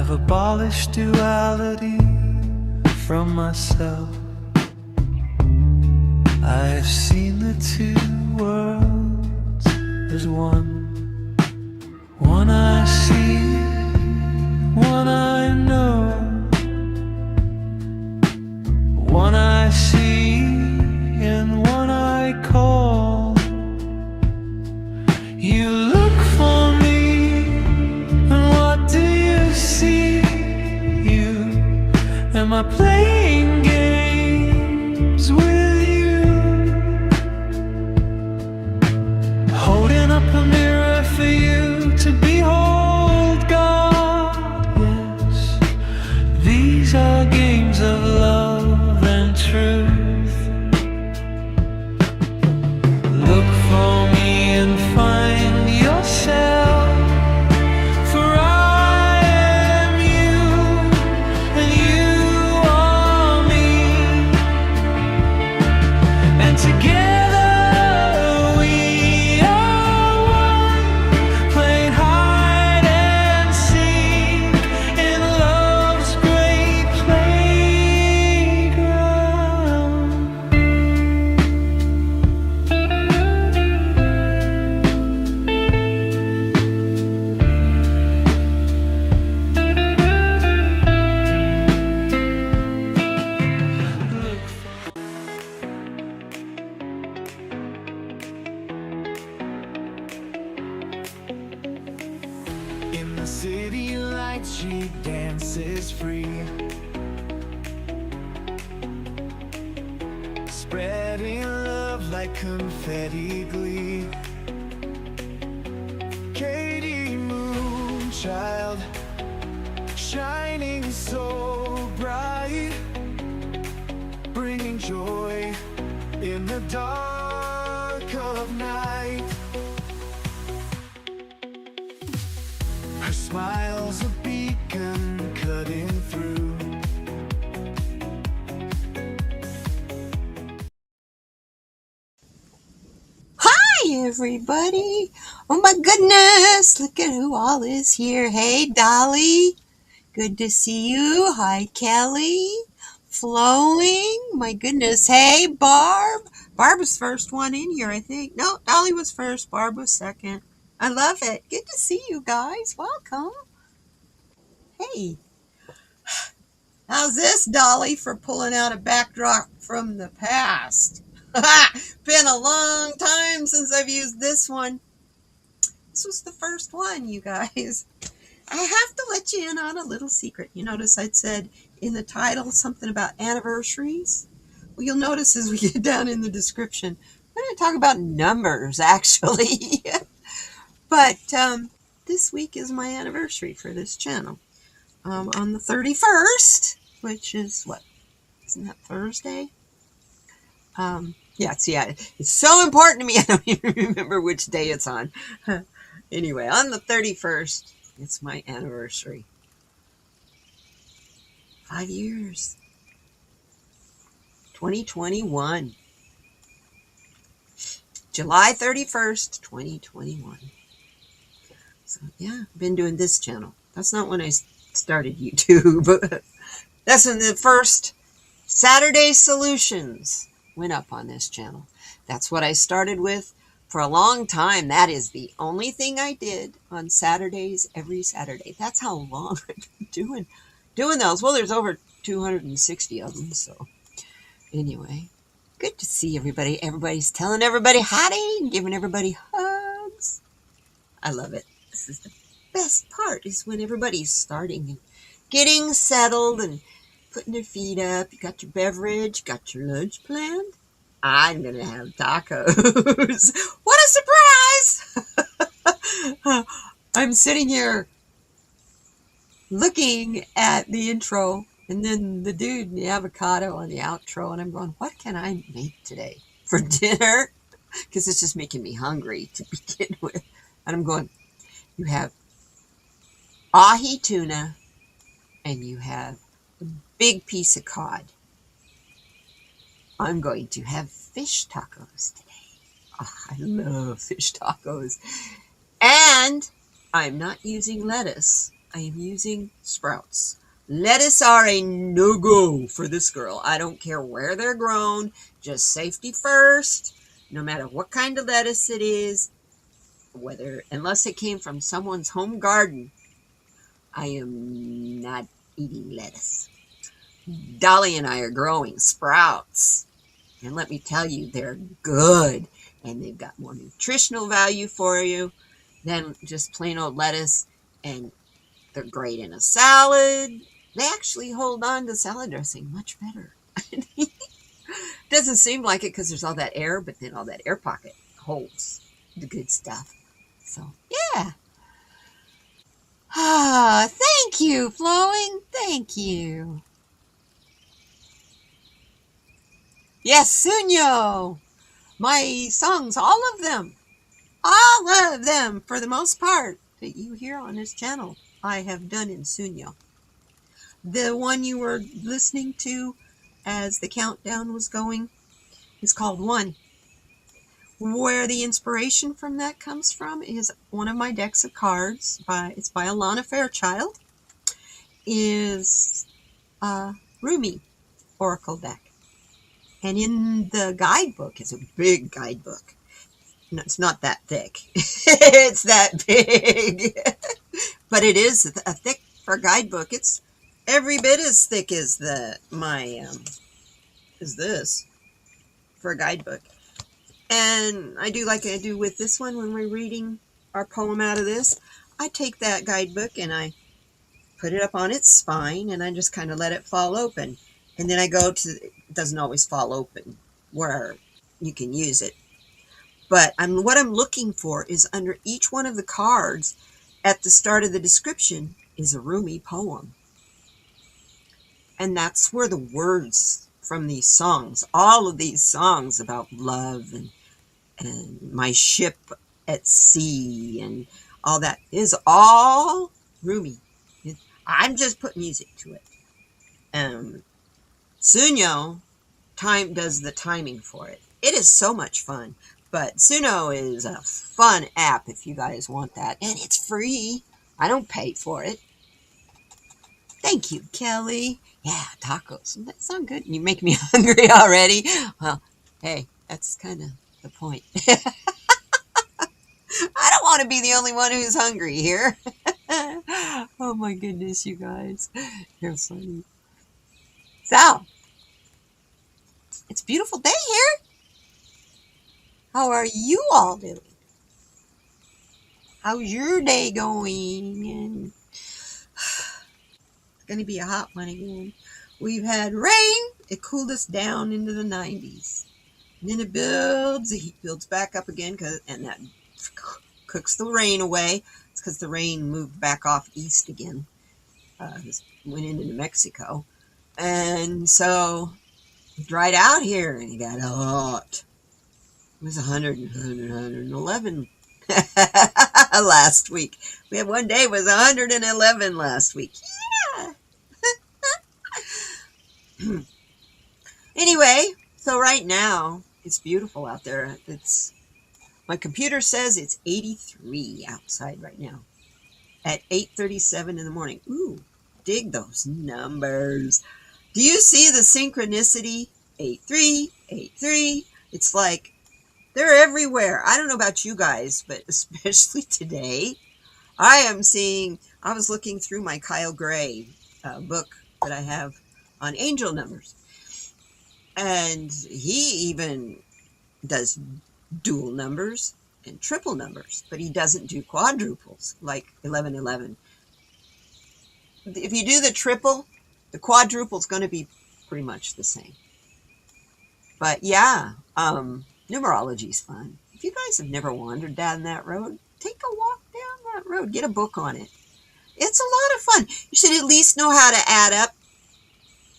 I've abolished duality from myself. I've seen the two worlds as one. One I see, one I know. One I see and one I call. You look for me, and what do you see? You, am I playing games with you? Holding up a mirror for you to behold, God. Yes, these are games of love and truth. Look for me and find yourself, for I am you and you are me, and together we are one. Playing hide and seek in love's great playground. In the city lights, she dances free, spreading love like confetti glee. Katie Moonchild, shining so bright, bringing joy in the dark of night. Her smile's a beacon cutting through. Hi, everybody. Oh, my goodness. Look at who all is here. Hey, Dolly. Good to see you. Hi, Kelly. Flowing. My goodness. Hey, Barb. Barb was first one in here, I think. No, Dolly was first. Barb was second. I love it. Good to see you guys. Welcome. Hey. How's this, Dolly, for pulling out a backdrop from the past? Been a long time since I've used this one. This was the first one, you guys. I have to let you in on a little secret. You notice I'd said in the title something about anniversaries? Well, you'll notice as we get down in the description, we're going to talk about numbers, actually. But this week is my anniversary for this channel. On the 31st, which is what? Isn't that Thursday? Yeah, it's so important to me, I don't even remember which day it's on. Anyway, on the 31st, it's my anniversary. 5 years. 2021. July 31st, 2021. So, yeah, I've been doing this channel. That's not when I started YouTube. That's when the first Saturday Solutions went up on this channel. That's what I started with for a long time. That is the only thing I did on Saturdays, every Saturday. That's how long I've been doing those. Well, there's over 260 of them. So anyway, good to see everybody. Everybody's telling everybody howdy, giving everybody hugs. I love it. This is the best part, is when everybody's starting and getting settled and putting their feet up. You got your beverage, got your lunch planned. I'm going to have tacos. What a surprise! I'm sitting here looking at the intro and then the dude and the avocado on the outro, and I'm going, what can I make today for dinner? Because it's just making me hungry to begin with. And I'm going, you have ahi tuna and you have a big piece of cod. I'm going to have fish tacos today. Oh, I love fish tacos. And I'm not using lettuce. I am using sprouts. Lettuce are a no-go for this girl. I don't care where they're grown, just safety first, no matter what kind of lettuce it is, whether unless it came from someone's home garden, I am not eating lettuce. Dolly and I are growing sprouts, and let me tell you, they're good, and they've got more nutritional value for you than just plain old lettuce, and they're great in a salad. They actually hold on to salad dressing much better. Doesn't seem like it because there's all that air, but then all that air pocket holds the good stuff. So, yeah. Ah, thank you, Flowing. Thank you. Yes, Sunyo. My songs, all of them, for the most part, that you hear on this channel, I have done in Sunyo. The one you were listening to as the countdown was going is called One. Where the inspiration from that comes from is one of my decks of cards. It's by Alana Fairchild. Is a Rumi Oracle deck. And in the guidebook, it's a big guidebook. No, it's not that thick. It's that big. But it is a thick for a guidebook. It's every bit as thick as this for a guidebook. And I do like I do with this one when we're reading our poem out of this. I take that guidebook and I put it up on its spine and I just kind of let it fall open. And then I go to, it doesn't always fall open where you can use it. But what I'm looking for is under each one of the cards at the start of the description is a Rumi poem. And that's where the words from these songs, all of these songs about love and my ship at sea and all that is all Rumi. I'm just putting music to it. Sunyo does the timing for it. It is so much fun. But Suno is a fun app if you guys want that. And it's free. I don't pay for it. Thank you, Kelly. Yeah, tacos. That sound good. You make me hungry already. Well, hey, that's kind of the point. I don't want to be the only one who's hungry here. Oh my goodness, you guys. You're funny. So, it's a beautiful day here. How are you all doing? How's your day going? And it's going to be a hot one again. We've had rain. It cooled us down into the 90s. And then it builds. The heat builds back up again, and that cooks the rain away. It's because the rain moved back off east again. Went into New Mexico. And so it dried out here, and it got hot. It was 111 last week. We had one day it was 111 last week. Yeah. Anyway, so right now it's beautiful out there. My computer says it's 83 outside right now at 8:37 in the morning. Ooh, dig those numbers. Do you see the synchronicity? 83, 83. It's like they're everywhere. I don't know about you guys, but especially today, I was looking through my Kyle Gray book that I have on angel numbers. And he even does dual numbers and triple numbers, but he doesn't do quadruples like 1111. If you do the triple, the quadruple is going to be pretty much the same. But yeah, numerology is fun. If you guys have never wandered down that road, take a walk down that road. Get a book on it. It's a lot of fun. You should at least know how to add up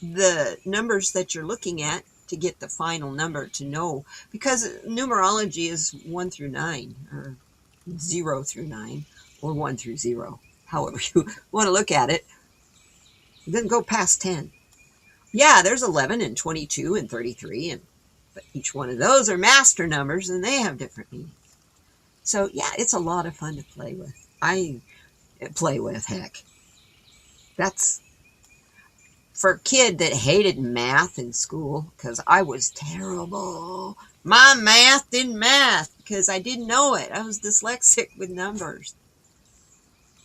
the numbers that you're looking at to get the final number to know. Because numerology is 1 through 9, or 0 through 9, or 1 through 0. However you want to look at it. It doesn't go past 10. Yeah, there's 11 and 22 and 33, but each one of those are master numbers and they have different meanings. So yeah, it's a lot of fun to play with. I play with, heck. That's for a kid that hated math in school, because I was terrible. My math didn't math because I didn't know it. I was dyslexic with numbers.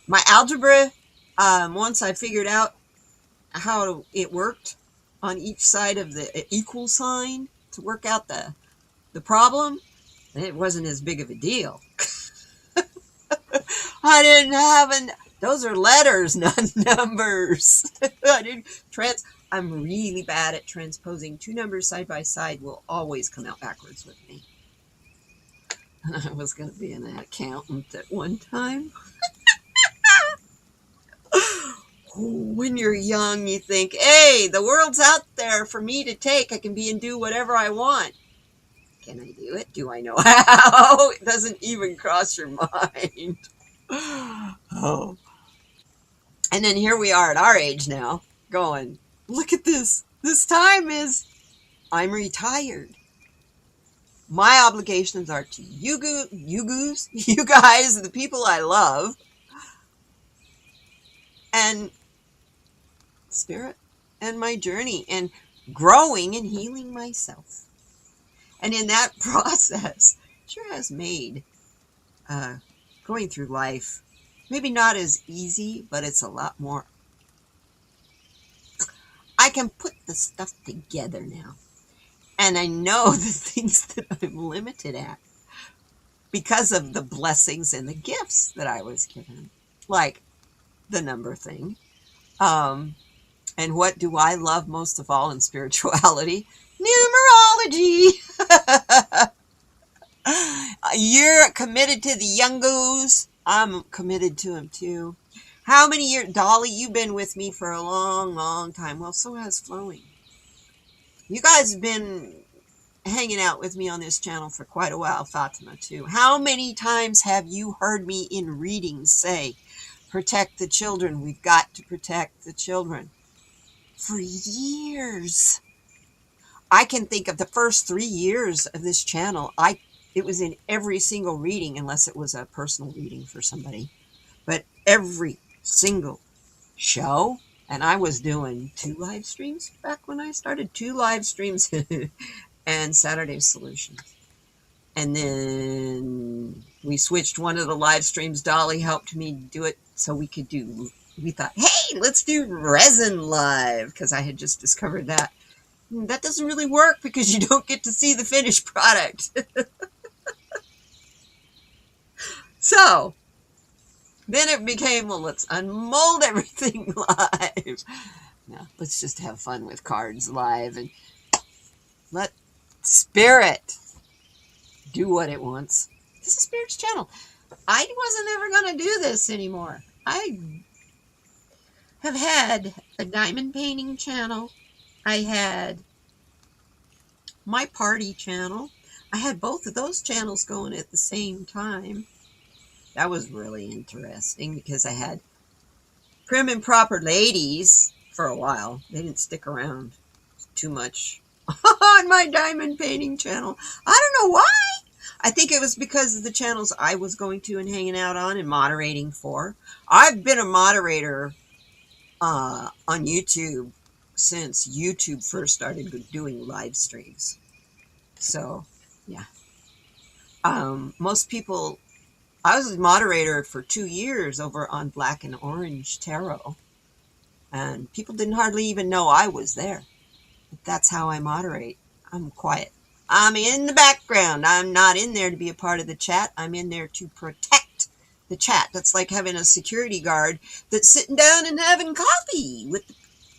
My algebra, once I figured out how it worked on each side of the equal sign to work out the problem, it wasn't as big of a deal. I didn't have those are letters, not numbers. I didn't I'm really bad at transposing two numbers side by side will always come out backwards with me. I was going to be an accountant at one time. When you're young, you think, hey, the world's out there for me to take. I can be and do whatever I want. Can I do it? Do I know how? It doesn't even cross your mind. Oh. And then here we are at our age now, going, look at this. This time is, I'm retired. My obligations are to you guys, the people I love, and spirit, and my journey, and growing and healing myself. And in that process, sure has made going through life maybe not as easy, but it's a lot more. I can put the stuff together now. And I know the things that I'm limited at because of the blessings and the gifts that I was given, like the number thing. And what do I love most of all in spirituality? Numerology. You're committed to the youngos. I'm committed to them too. How many years, Dolly, you've been with me for a long, long time. Well, so has Flowing. You guys have been hanging out with me on this channel for quite a while, Fatima too. How many times have you heard me in readings say, protect the children, we've got to protect the children? For years. I can think of the first 3 years of this channel, it was in every single reading, unless it was a personal reading for somebody. But every single show, and I was doing 2 live streams back when I started, 2 live streams and Saturday Solutions. And then we switched one of the live streams. Dolly helped me do it so we thought, hey, let's do resin live, because I had just discovered that. That doesn't really work because you don't get to see the finished product. So then it became, well, let's unmold everything live. No, let's just have fun with cards live and let Spirit do what it wants. This is Spirit's channel. I wasn't ever going to do this anymore. I have had a diamond painting channel. I had my party channel. I had both of those channels going at the same time. That was really interesting because I had Prim and Proper Ladies for a while. They didn't stick around too much on my diamond painting channel. I don't know why. I think it was because of the channels I was going to and hanging out on and moderating for. I've been a moderator on YouTube since YouTube first started doing live streams. So, yeah. Most people, I was a moderator for 2 years over on Black and Orange Tarot. And people didn't hardly even know I was there. But that's how I moderate. I'm quiet. I'm in the background. I'm not in there to be a part of the chat. I'm in there to protect the chat. That's like having a security guard that's sitting down and having coffee with the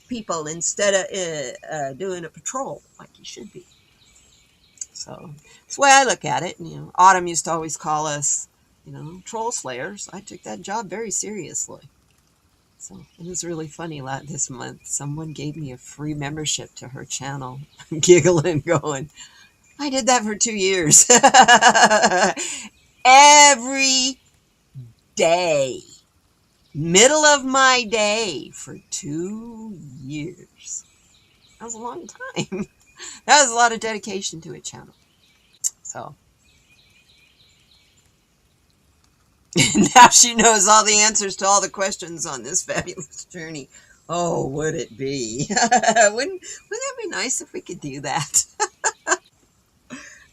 people instead of doing a patrol like you should be. So that's the way I look at it. And, Autumn used to always call us, troll slayers. I took that job very seriously. So it was really funny this month. Someone gave me a free membership to her channel. I'm giggling, going, I did that for 2 years. Every day. Middle of my day for 2 years. That was a long time. That was a lot of dedication to a channel. So. Now she knows all the answers to all the questions on this fabulous journey. Oh, would it be? Wouldn't that be nice if we could do that?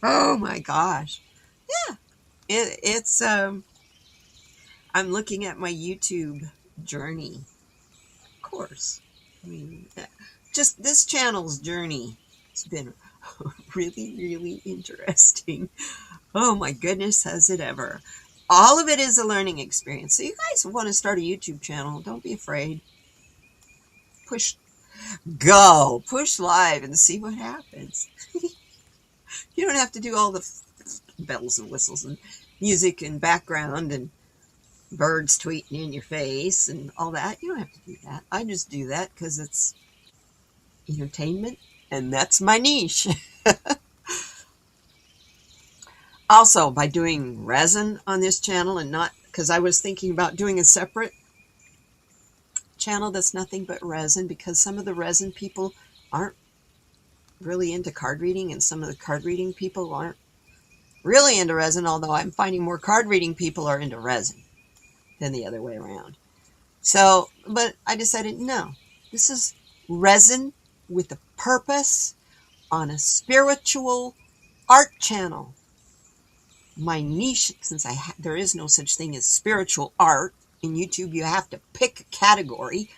Oh my gosh. Yeah. It's I'm looking at my YouTube journey. Of course. I mean, just this channel's journey has been really, really interesting. Oh my goodness, has it ever. All of it is a learning experience. So you guys want to start a YouTube channel, don't be afraid. Push push live and see what happens. You don't have to do all the bells and whistles and music and background and birds tweeting in your face and all that. You don't have to do that. I just do that because it's entertainment and that's my niche. Also, by doing resin on this channel and not, because I was thinking about doing a separate channel that's nothing but resin, because some of the resin people aren't really into card reading and some of the card reading people aren't really into resin, although I'm finding more card reading people are into resin than the other way around. So, but I decided, no, this is resin with a purpose on a spiritual art channel. My niche, since there is no such thing as spiritual art in YouTube, you have to pick a category.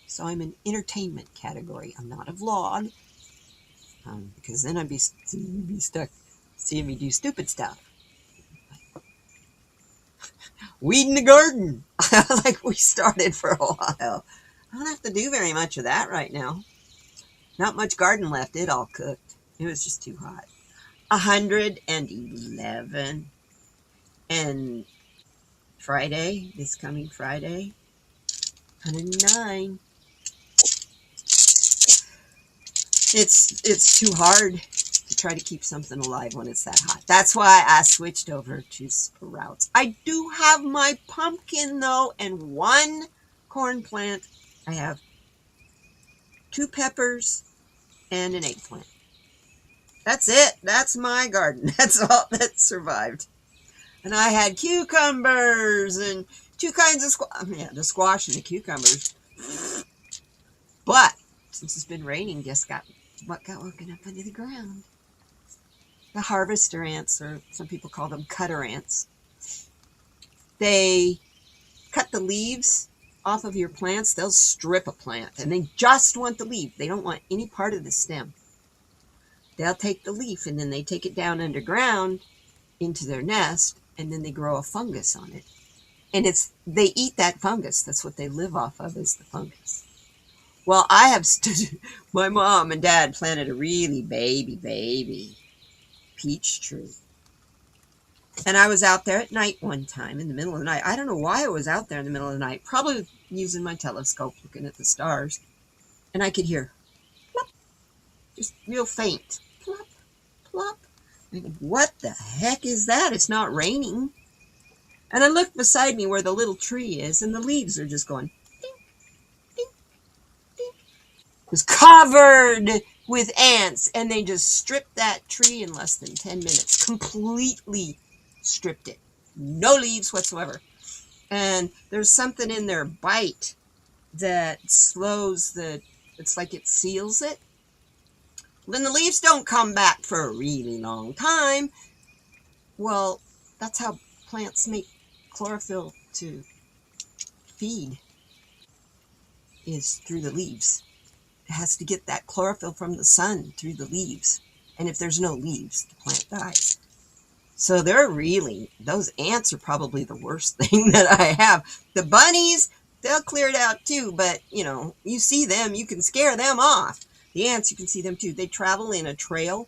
So I'm an entertainment category. I'm not a vlog, because then I'd be stuck seeing me do stupid stuff. Weeding the garden, like we started for a while. I don't have to do very much of that right now. Not much garden left. It all cooked. It was just too hot. 111. And Friday, this coming Friday, 109. It's too hard to try to keep something alive when it's that hot. That's why I switched over to sprouts. I do have my pumpkin though, and one corn plant. I have 2 peppers and an eggplant. That's it. That's my garden. That's all that survived. And I had cucumbers and 2 kinds of squash. Yeah, the squash and the cucumbers. But since it's been raining, what got woken up under the ground. The harvester ants, or some people call them cutter ants. They cut the leaves off of your plants. They'll strip a plant, and they just want the leaf. They don't want any part of the stem. They'll take the leaf, and then they take it down underground into their nest, and then they grow a fungus on it. And they eat that fungus. That's what they live off of, is the fungus. Well, my mom and dad planted a really baby peach tree. And I was out there at night one time in the middle of the night. I don't know why I was out there in the middle of the night, probably using my telescope looking at the stars. And I could hear plop, just real faint. Plop, plop. I go, what the heck is that? It's not raining. And I looked beside me where the little tree is, and the leaves are just going ding, ding, ding. It was covered with ants, and they just stripped that tree in less than 10 minutes. Completely stripped it. No leaves whatsoever. And there's something in their bite that it's like it seals it. Then the leaves don't come back for a really long time. Well, that's how plants make chlorophyll to feed, is through the leaves. It has to get that chlorophyll from the sun through the leaves. And if there's no leaves, the plant dies. So those ants are probably the worst thing that I have. The bunnies, they'll clear it out too, but you see them, you can scare them off. The ants, you can see them too. They travel in a trail.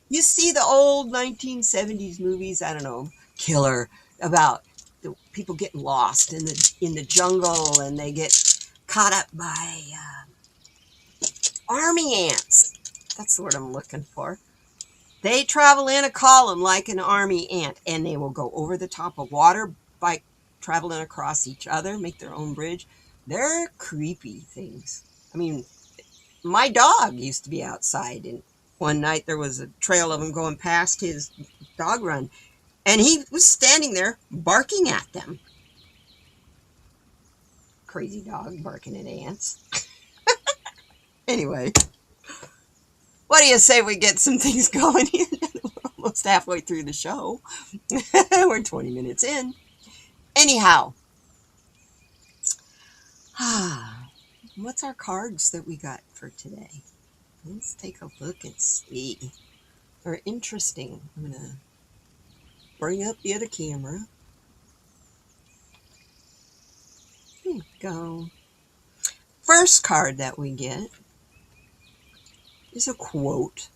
You see the old 1970s movies, I don't know, Killer, about the people getting lost in the jungle, and they get caught up by army ants. That's the word I'm looking for. They travel in a column like an army ant, and they will go over the top of water by traveling across each other, make their own bridge. They're creepy things. I mean, my dog used to be outside, and one night there was a trail of them going past his dog run, and he was standing there barking at them. Crazy dog barking at ants. Anyway, what do you say we get some things going here? We're almost halfway through the show. We're 20 minutes in. Anyhow, what's our cards that we got for today? Let's take a look and see. They're interesting. I'm going to bring up the other camera. There you go. First card that we get is a quote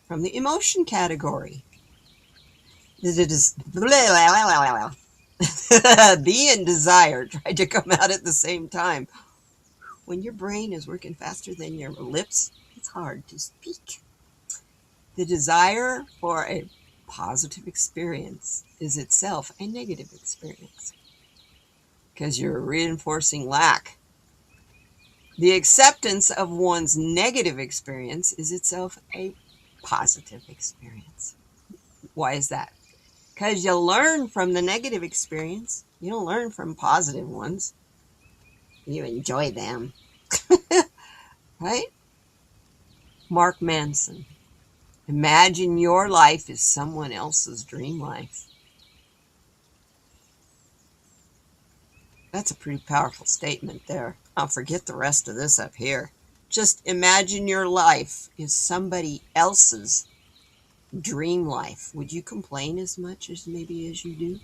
from the emotion category. It is be and desire tried to come out at the same time. When your brain is working faster than your lips, it's hard to speak. The desire for a positive experience is itself a negative experience because you're reinforcing lack. The acceptance of one's negative experience is itself a positive experience. Why is that? Because you learn from the negative experience. You don't learn from positive ones. You enjoy them. Right? Mark Manson. Imagine your life is someone else's dream life. That's a pretty powerful statement there. I'll forget the rest of this up here. Just imagine your life is somebody else's dream life. Would you complain as much as maybe as you do?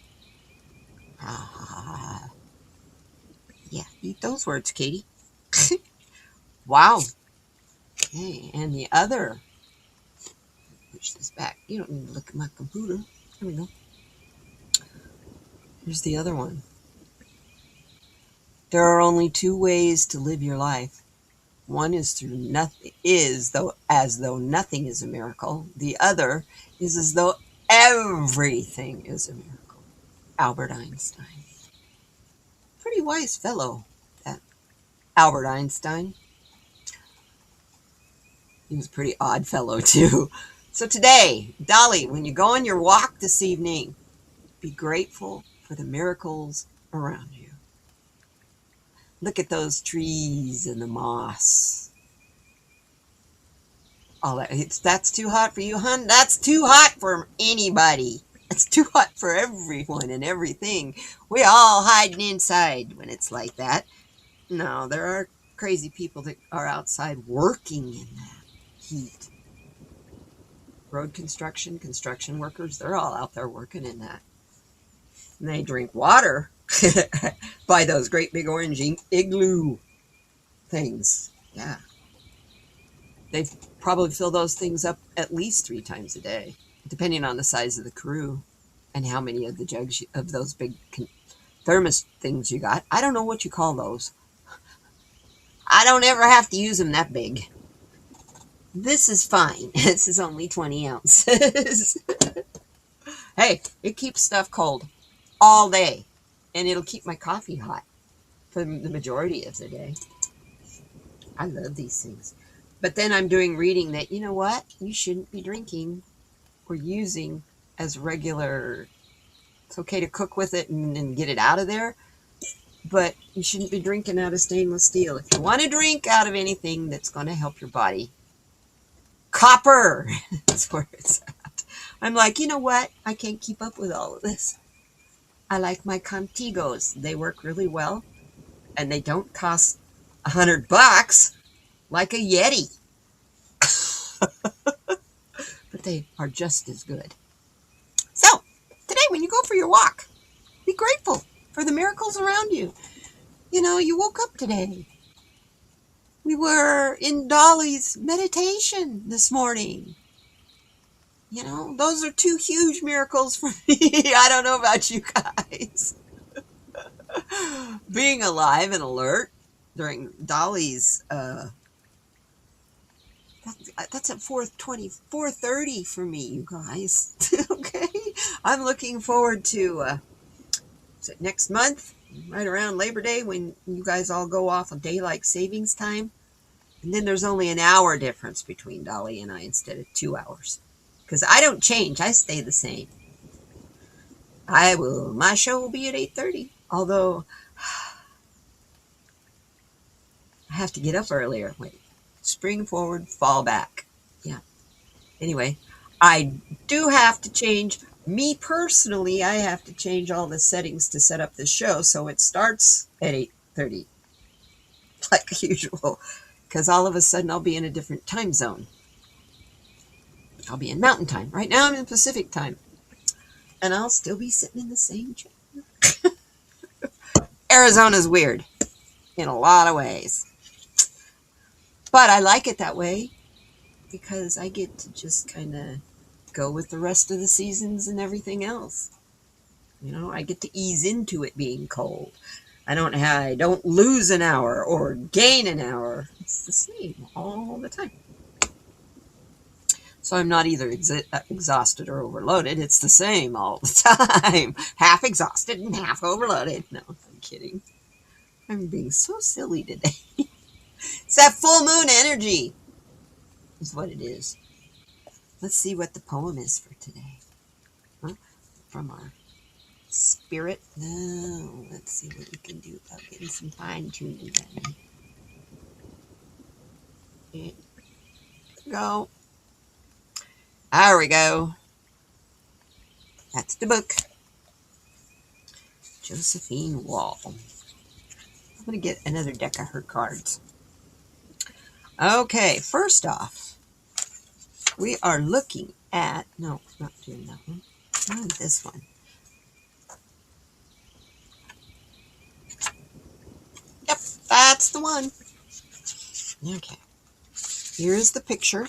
Yeah, eat those words, Katie. Wow. Okay, and the other. Push this back. You don't need to look at my computer. There we go. Here's the other one. There are only two ways to live your life. One is through nothing, as though nothing is a miracle. The other is as though everything is a miracle. Albert Einstein. Pretty wise fellow, that Albert Einstein. He was a pretty odd fellow too. So today, Dolly, when you go on your walk this evening, be grateful for the miracles around you. Look at those trees and the moss. All that. That's too hot for you, hon. That's too hot for anybody. It's too hot for everyone and everything. We all hiding inside when it's like that. No, there are crazy people that are outside working in that heat. Road construction workers, they're all out there working in that. And they drink water by those great big orange igloo things. Yeah. They probably fill those things up at least 3 times a day, depending on the size of the crew and how many of the jugs of those big thermos things you got. I don't know what you call those. I don't ever have to use them that big. This is fine. This is only 20 ounces. Hey, it keeps stuff cold all day, and it'll keep my coffee hot for the majority of the day. I love these things. But then I'm doing reading that, you know what? You shouldn't be drinking or using as regular. It's okay to cook with it and get it out of there, but you shouldn't be drinking out of stainless steel. If you want to drink out of anything that's going to help your body, copper is where it's at. I'm like, you know what? I can't keep up with all of this. I like my Contigos. They work really well, and they don't cost $100 like a Yeti. But they are just as good. So, today when you go for your walk, be grateful for the miracles around you. You know, you woke up today. We were in Dolly's meditation this morning. You know, those are 2 huge miracles for me. I don't know about you guys. Being alive and alert during Dolly's, that's at 4:30 for me, you guys. Okay? I'm looking forward to, is it next month? Right around Labor Day when you guys all go off of daylight savings time. And then there's only an hour difference between Dolly and I instead of 2 hours. Because I don't change. I stay the same. My show will be at 8:30. Although, I have to get up earlier. Wait, spring forward, fall back. Yeah. Anyway, I do have to change, me personally, I have to change all the settings to set up the show so it starts at 8:30, like usual, because all of a sudden I'll be in a different time zone. I'll be in Mountain Time. Right now I'm in Pacific Time, and I'll still be sitting in the same chair. Arizona's weird in a lot of ways, but I like it that way because I get to just kind of go with the rest of the seasons and everything else. You know, I get to ease into it being cold. I don't lose an hour or gain an hour. It's the same all the time. So I'm not either exhausted or overloaded. It's the same all the time. Half exhausted and half overloaded. No, I'm kidding. I'm being so silly today. It's that full moon energy is what it is. Let's see what the poem is for today. Huh? From our spirit. No, let's see what we can do about getting some fine tuning done. There we go. There we go. That's the book. Josephine Wall. I'm going to get another deck of her cards. Okay, first off, we are looking at, no, not doing that one. Not this one. Yep, that's the one. Okay, here's the picture.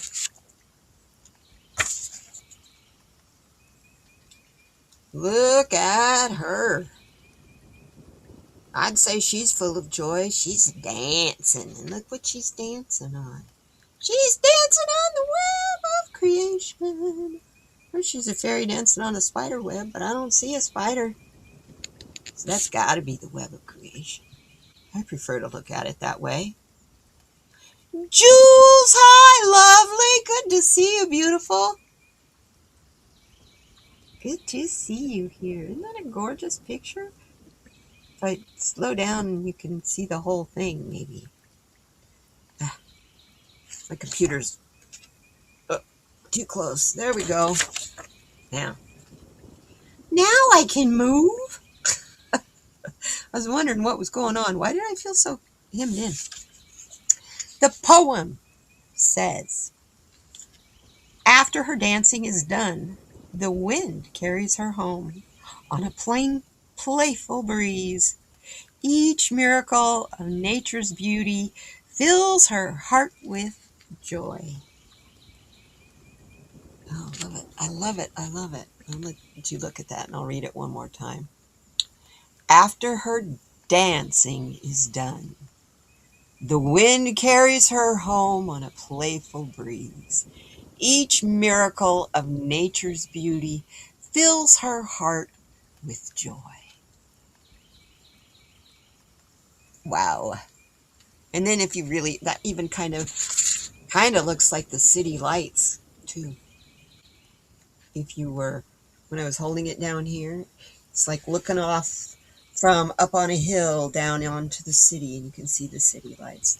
Look at her. I'd say she's full of joy. She's dancing, and look what she's dancing on. She's dancing on the web of creation. Or she's a fairy dancing on a spider web, but I don't see a spider. So that's got to be the web of creation. I prefer to look at it that way. Jules, hi, lovely. Good to see you, beautiful. Good to see you here. Isn't that a gorgeous picture? If I slow down, you can see the whole thing, maybe. My computer's too close. There we go. Now I can move. I was wondering what was going on. Why did I feel so hemmed in? The poem says, after her dancing is done, the wind carries her home on a playful breeze. Each miracle of nature's beauty fills her heart with joy. Oh, I love it. I love it. I love it. I'll let you look at that and I'll read it one more time. After her dancing is done, the wind carries her home on a playful breeze. Each miracle of nature's beauty fills her heart with joy. Wow. And then if you really, that even kind of looks like the city lights too. If you were, when I was holding it down here, it's like looking off from up on a hill down onto the city, and you can see the city lights.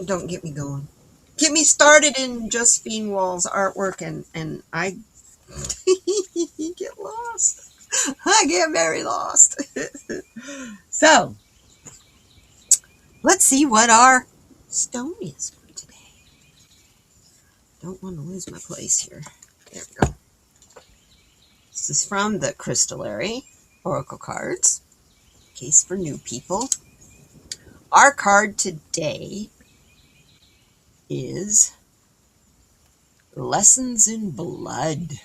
Don't get me going. Get me started in Josephine Wall's artwork, and I get lost. I get very lost. So, let's see what our stone is for today. Don't want to lose my place here. There we go. This is from the Crystallary Oracle Cards. Case for new people. Our card today is Lessons in Blood.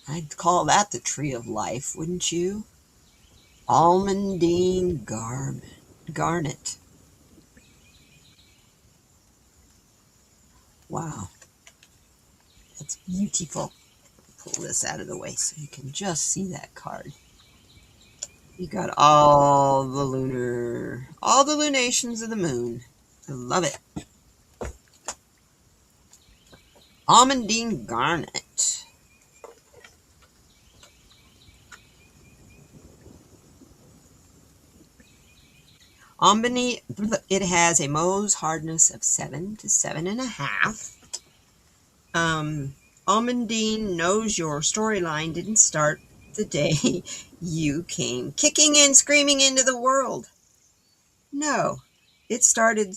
I'd call that the tree of life, wouldn't you? Almondine Garnet. Wow. That's beautiful. Pull this out of the way so you can just see that card. You got all the lunations of the moon. I love it. Almondine Garnet. Almond, it has a Mohs hardness of 7 to 7.5. Almondine knows your storyline didn't start the day you came kicking and screaming into the world. No, it started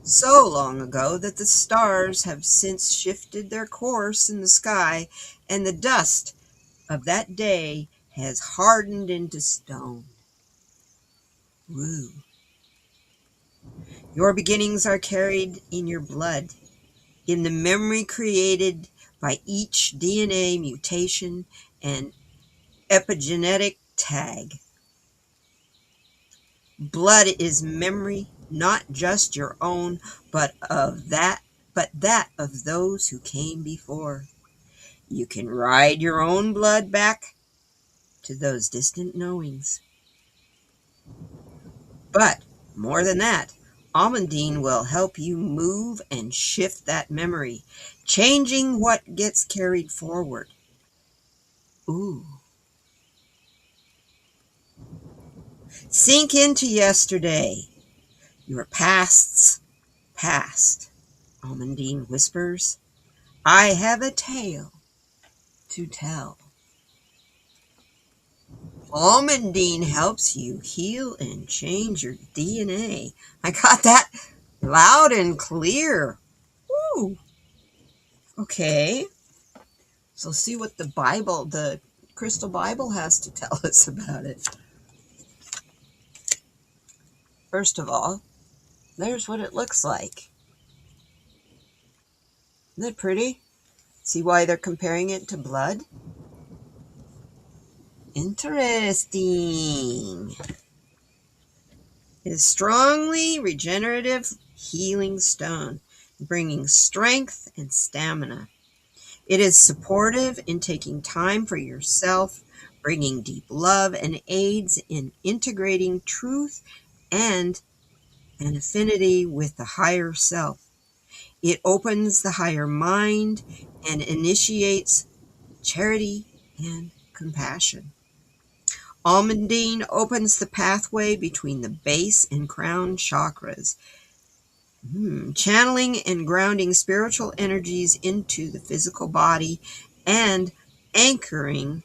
so long ago that the stars have since shifted their course in the sky, and the dust of that day has hardened into stone. Woo. Your beginnings are carried in your blood, in the memory created by each DNA mutation and epigenetic tag. Blood is memory, not just your own, but that of those who came before. You can ride your own blood back to those distant knowings. But more than that, Almondine will help you move and shift that memory, changing what gets carried forward. Ooh. Sink into yesterday, your past's past. Almondine whispers, I have a tale to tell. Almondine helps you heal and change your DNA. I got that loud and clear. Woo. Okay. So see what the Crystal Bible has to tell us about it. First of all, there's what it looks like. Isn't that pretty? See why they're comparing it to blood? Interesting. It is strongly regenerative healing stone, bringing strength and stamina. It is supportive in taking time for yourself, bringing deep love, and aids in integrating truth and an affinity with the higher self. It opens the higher mind and initiates charity and compassion. Almondine opens the pathway between the base and crown chakras, channeling and grounding spiritual energies into the physical body and anchoring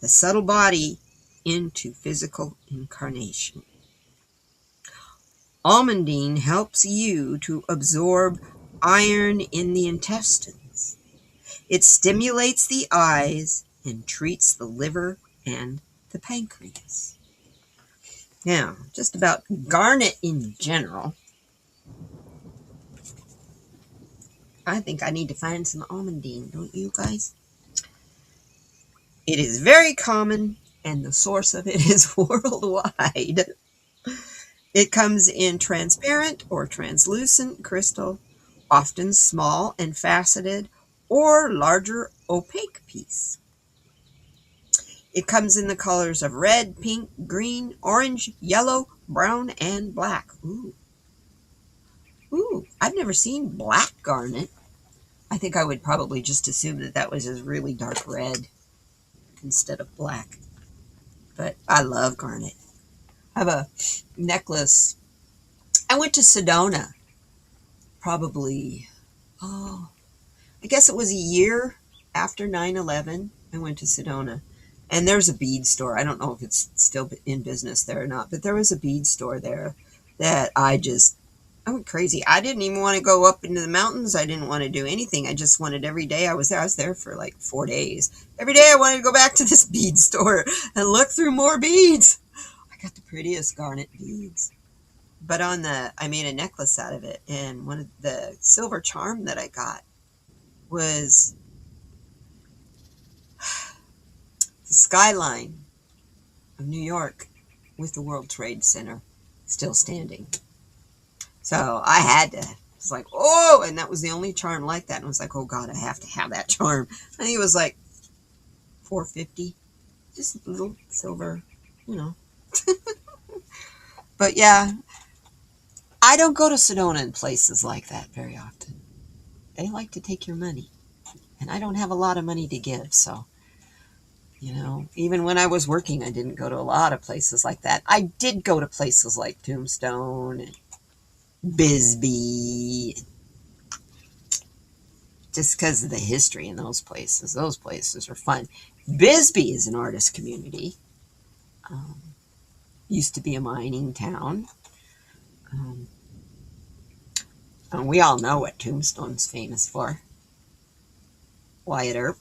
the subtle body into physical incarnation. Almondine helps you to absorb iron in the intestines. It stimulates the eyes and treats the liver and the pancreas. Now, just about garnet in general, I think I need to find some almondine, don't you guys? It is very common, and the source of it is worldwide. It comes in transparent or translucent crystal, often small and faceted, or larger opaque piece. It comes in the colors of red, pink, green, orange, yellow, brown, and black. Ooh. Ooh, I've never seen black garnet. I think I would probably just assume that that was just really dark red instead of black. But I love garnet. I have a necklace. I went to Sedona probably, oh, I guess it was a year after 9/11. I went to Sedona. And there's a bead store. I don't know if it's still in business there or not, but there was a bead store there that I went crazy. I didn't even want to go up into the mountains. I didn't want to do anything. I just wanted every day I was there. I was there for like 4 days. Every day I wanted to go back to this bead store and look through more beads. I got the prettiest garnet beads. But I made a necklace out of it. And one of the silver charm that I got was the skyline of New York with the World Trade Center still standing. So I had to, it's like, oh, and that was the only charm like that. And I was like, oh God, I have to have that charm. I think it was like $4.50, just a little silver, you know. But yeah, I don't go to Sedona and places like that very often. They like to take your money. And I don't have a lot of money to give, so Even when I was working, I didn't go to a lot of places like that. I did go to places like Tombstone and Bisbee, just because of the history in those places. Those places are fun. Bisbee is an artist community. Um, Used to be a mining town. Um, and we all know what Tombstone's famous for. Wyatt Earp.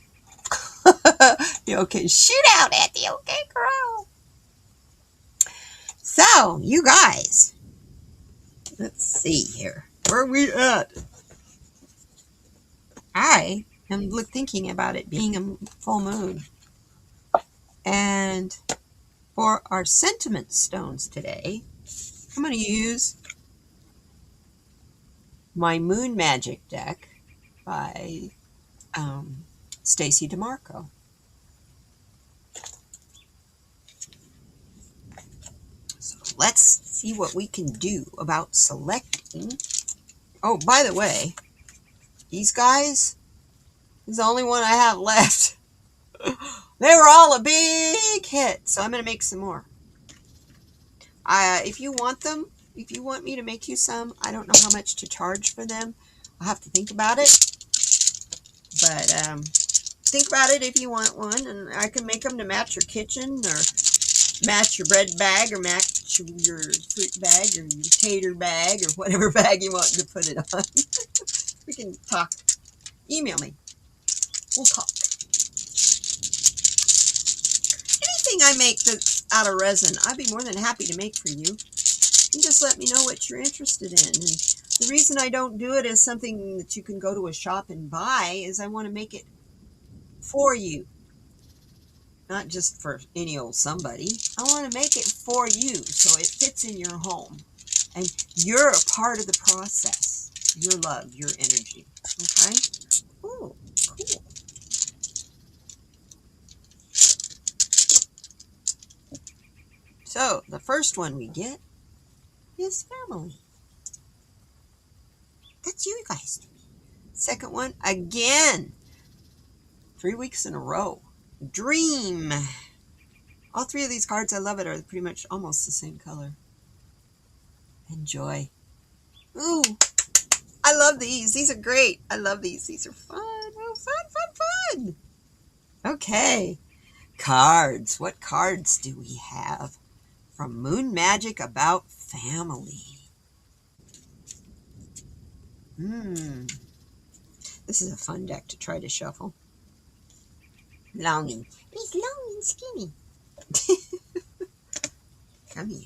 The OK Shootout at the OK Corral. So, you guys, let's see here. Where are we at? I am thinking about it being a full moon. And for our sentiment stones today, I'm going to use my Moon Magic deck by Stacy DeMarco. So let's see what we can do about selecting. Oh, by the way, these guys is the only one I have left. They were all a big hit, so I'm going to make some more. If you want them, if you want me to make you some, I don't know how much to charge for them. I'll have to think about it. But think about it if you want one, and I can make them to match your kitchen or match your bread bag or match your fruit bag or your tater bag or whatever bag you want to put it on. We can talk. Email me. We'll talk. Anything I make that's out of resin, I'd be more than happy to make for you. You just let me know what you're interested in. And the reason I don't do it as something that you can go to a shop and buy is I want to make it for you. Not just for any old somebody. I want to make it for you so it fits in your home. And you're a part of the process. Your love, your energy. Okay? Oh, cool. So, the first one we get is family. That's you guys. Second one, again. 3 weeks in a row. Dream. All three of these cards, I love it, are pretty much almost the same color. Enjoy. Ooh, I love these. These are great. I love these. These are fun. Oh, fun. Okay. Cards. What cards do we have from Moon Magic about family? This is a fun deck to try to shuffle. Longing. He's long and skinny. Come here.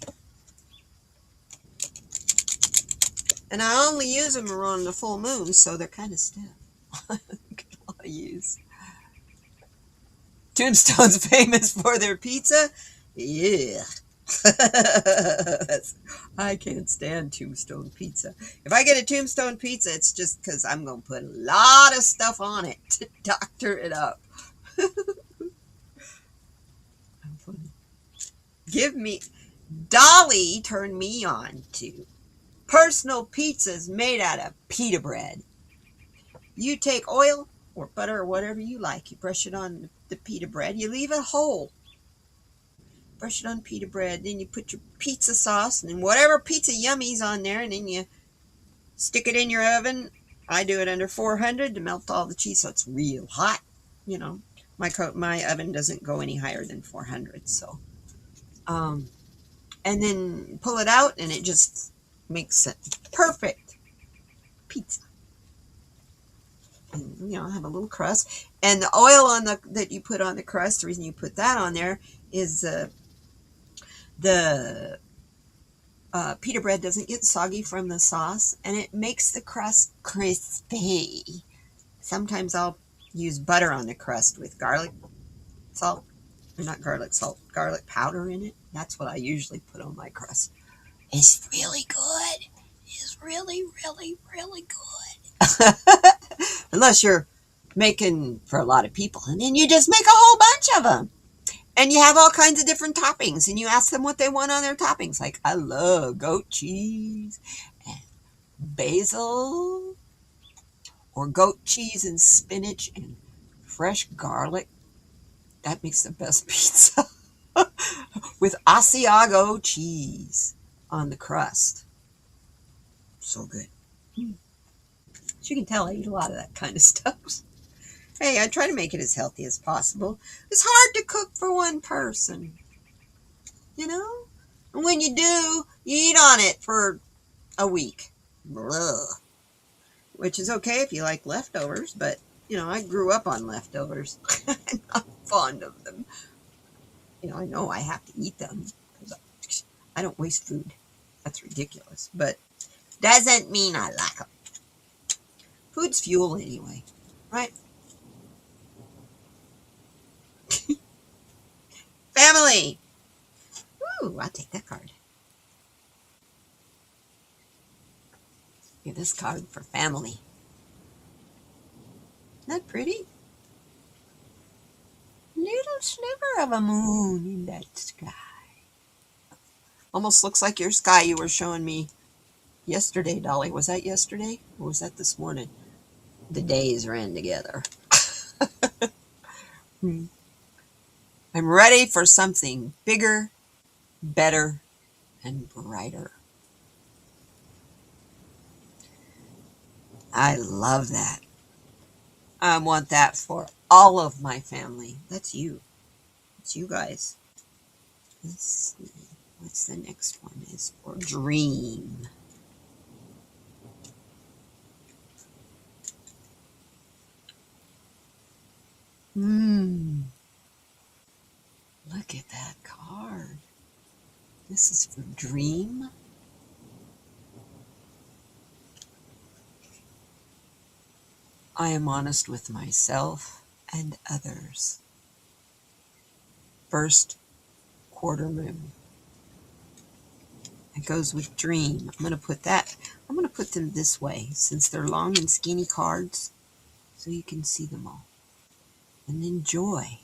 And I only use them around the full moon, so they're kind of stiff. Good lot to use. Tombstone's famous for their pizza? Yeah. I can't stand Tombstone pizza. If I get a Tombstone pizza, it's just because I'm going to put a lot of stuff on it to doctor it up. I'm funny. Dolly turned me on to personal pizzas made out of pita bread. You take oil or butter or whatever you like. You brush it on the pita bread. You leave it whole. Brush it on pita bread. Then you put your pizza sauce and then whatever pizza yummy's on there. And then you stick it in your oven. I do it under 400 to melt all the cheese so it's real hot. You know, my oven doesn't go any higher than 400. So, and then pull it out and it just makes it perfect pizza. And, have a little crust. And the oil that you put on the crust, the reason you put that on there is the pita bread doesn't get soggy from the sauce, and it makes the crust crispy. Sometimes I'll use butter on the crust with garlic salt, or not garlic salt, garlic powder in it. That's what I usually put on my crust. It's really good. It's really, really, really good. Unless you're making for a lot of people, and then you just make a whole bunch of them. And you have all kinds of different toppings, and you ask them what they want on their toppings. Like, I love goat cheese and basil, or goat cheese and spinach and fresh garlic. That makes the best pizza. With Asiago cheese on the crust. So good. As you can tell, I eat a lot of that kind of stuff. Hey, I try to make it as healthy as possible. It's hard to cook for one person, you know? And when you do, you eat on it for a week. Blah. Which is okay if you like leftovers, but, I grew up on leftovers. I'm not fond of them. I know I have to eat them because I don't waste food. That's ridiculous. But doesn't mean I like them. Food's fuel anyway, right? Family. Ooh, I'll take that card. Get this card for family. Isn't that pretty? Little sliver of a moon in that sky. Almost looks like your sky you were showing me yesterday, Dolly. Was that yesterday or was that this morning? The days ran together. I'm ready for something bigger, better, and brighter. I love that. I want that for all of my family. That's you. It's you guys. Let's see. What's the next one? Is for dream. Look at that card. This is for dream. I am honest with myself and others. First quarter moon. It goes with dream. I'm going to put them this way since they're long and skinny cards so you can see them all. And then joy.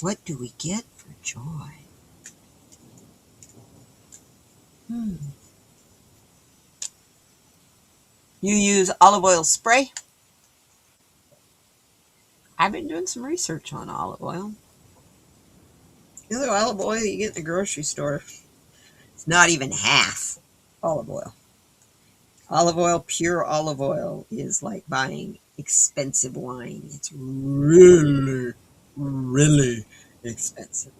What do we get for joy? You use olive oil spray? I've been doing some research on olive oil. The other olive oil you get in the grocery store, it's not even half olive oil. Olive oil, pure olive oil, is like buying expensive wine. It's really, really expensive.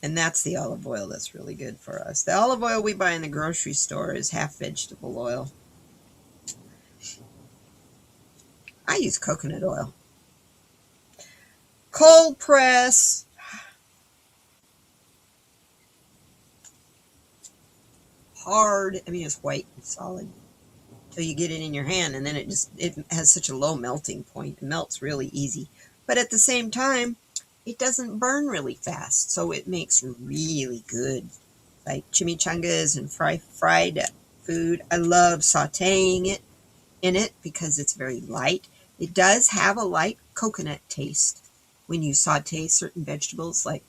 And that's the olive oil that's really good for us. The olive oil we buy in the grocery store is half vegetable oil. I use coconut oil. Cold press. Hard. It's white and solid. So you get it in your hand and then it has such a low melting point. It melts really easy. But at the same time, it doesn't burn really fast. So it makes really good, like chimichangas and fried food. I love sauteing it in it because it's very light. It does have a light coconut taste when you saute certain vegetables like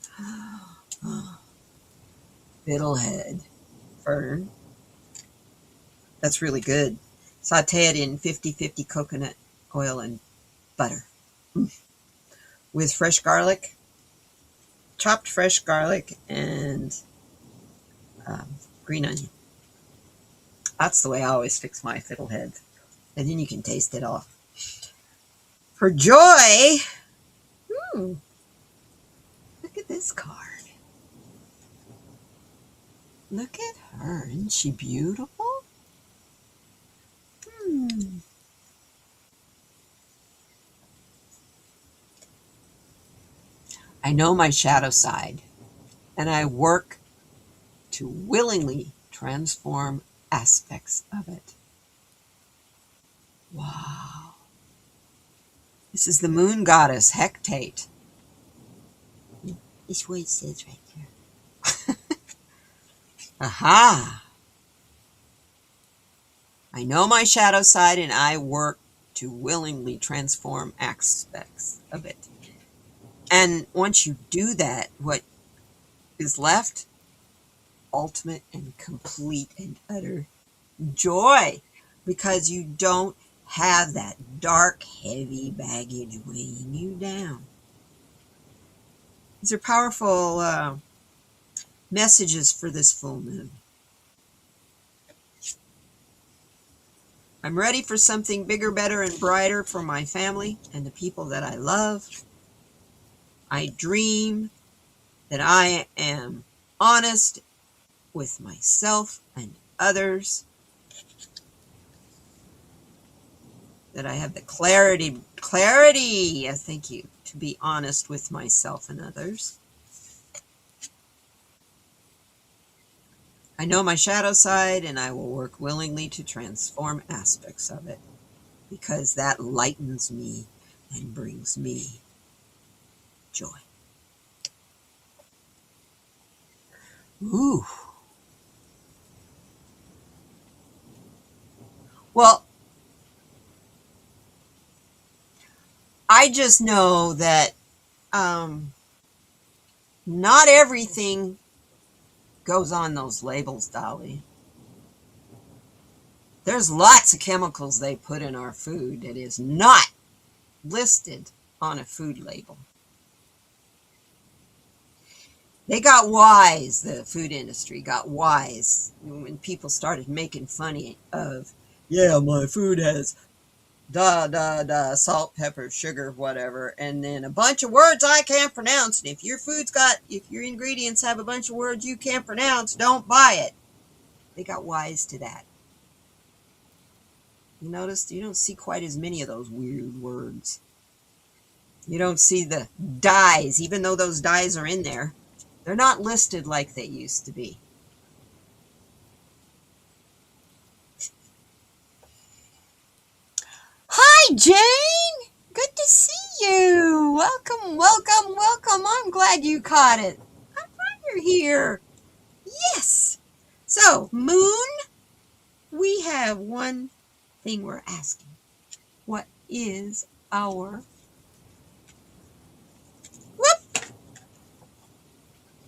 fiddlehead, fern. That's really good. Saute it in 50-50 coconut oil and butter. With fresh garlic, chopped fresh garlic, and green onion. That's the way I always fix my fiddlehead. And then you can taste it off. For joy, look at this card. Look at her. Isn't she beautiful? I know my shadow side, and I work to willingly transform aspects of it. Wow. This is the moon goddess, Hecate. It's what it says right there. Aha! I know my shadow side, and I work to willingly transform aspects of it. And once you do that, what is left? Ultimate and complete and utter joy. because you don't have that dark, heavy baggage weighing you down. These are powerful messages for this full moon. I'm ready for something bigger, better, and brighter for my family and the people that I love. I dream that I am honest with myself and others, that I have the clarity, yes, thank you, to be honest with myself and others. I know my shadow side, and I will work willingly to transform aspects of it, because that lightens me and brings me joy. Ooh. Well, I just know that not everything goes on those labels, Dolly. There's lots of chemicals they put in our food that is not listed on a food label. They got wise, the food industry got wise when people started making fun of, yeah, my food has salt, pepper, sugar, whatever, and then a bunch of words I can't pronounce. And if your ingredients have a bunch of words you can't pronounce, don't buy it. They got wise to that. You notice you don't see quite as many of those weird words. You don't see the dyes, even though those dyes are in there. They're not listed like they used to be. Hi, Jane! Good to see you! Welcome, welcome, welcome. I'm glad you caught it. I'm glad you're here. Yes! So, Moon, we have one thing we're asking. What is our... Whoop!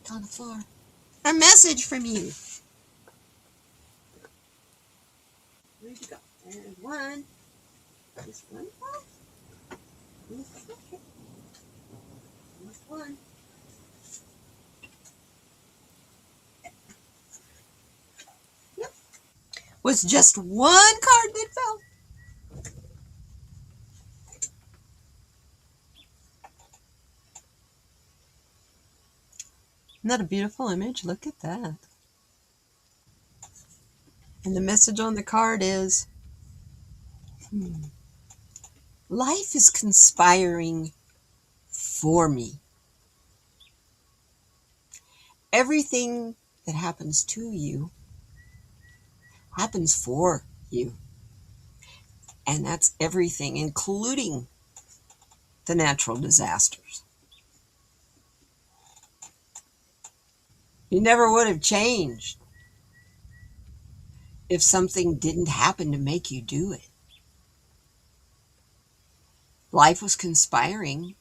It's on the floor. A message from you. Where'd you go? There's one. This one. This one. Yep. Was just one card that fell. Isn't that a beautiful image? Look at that. And the message on the card is, life is conspiring for me. Everything that happens to you happens for you. And that's everything, including the natural disasters. You never would have changed if something didn't happen to make you do it. Life was conspiring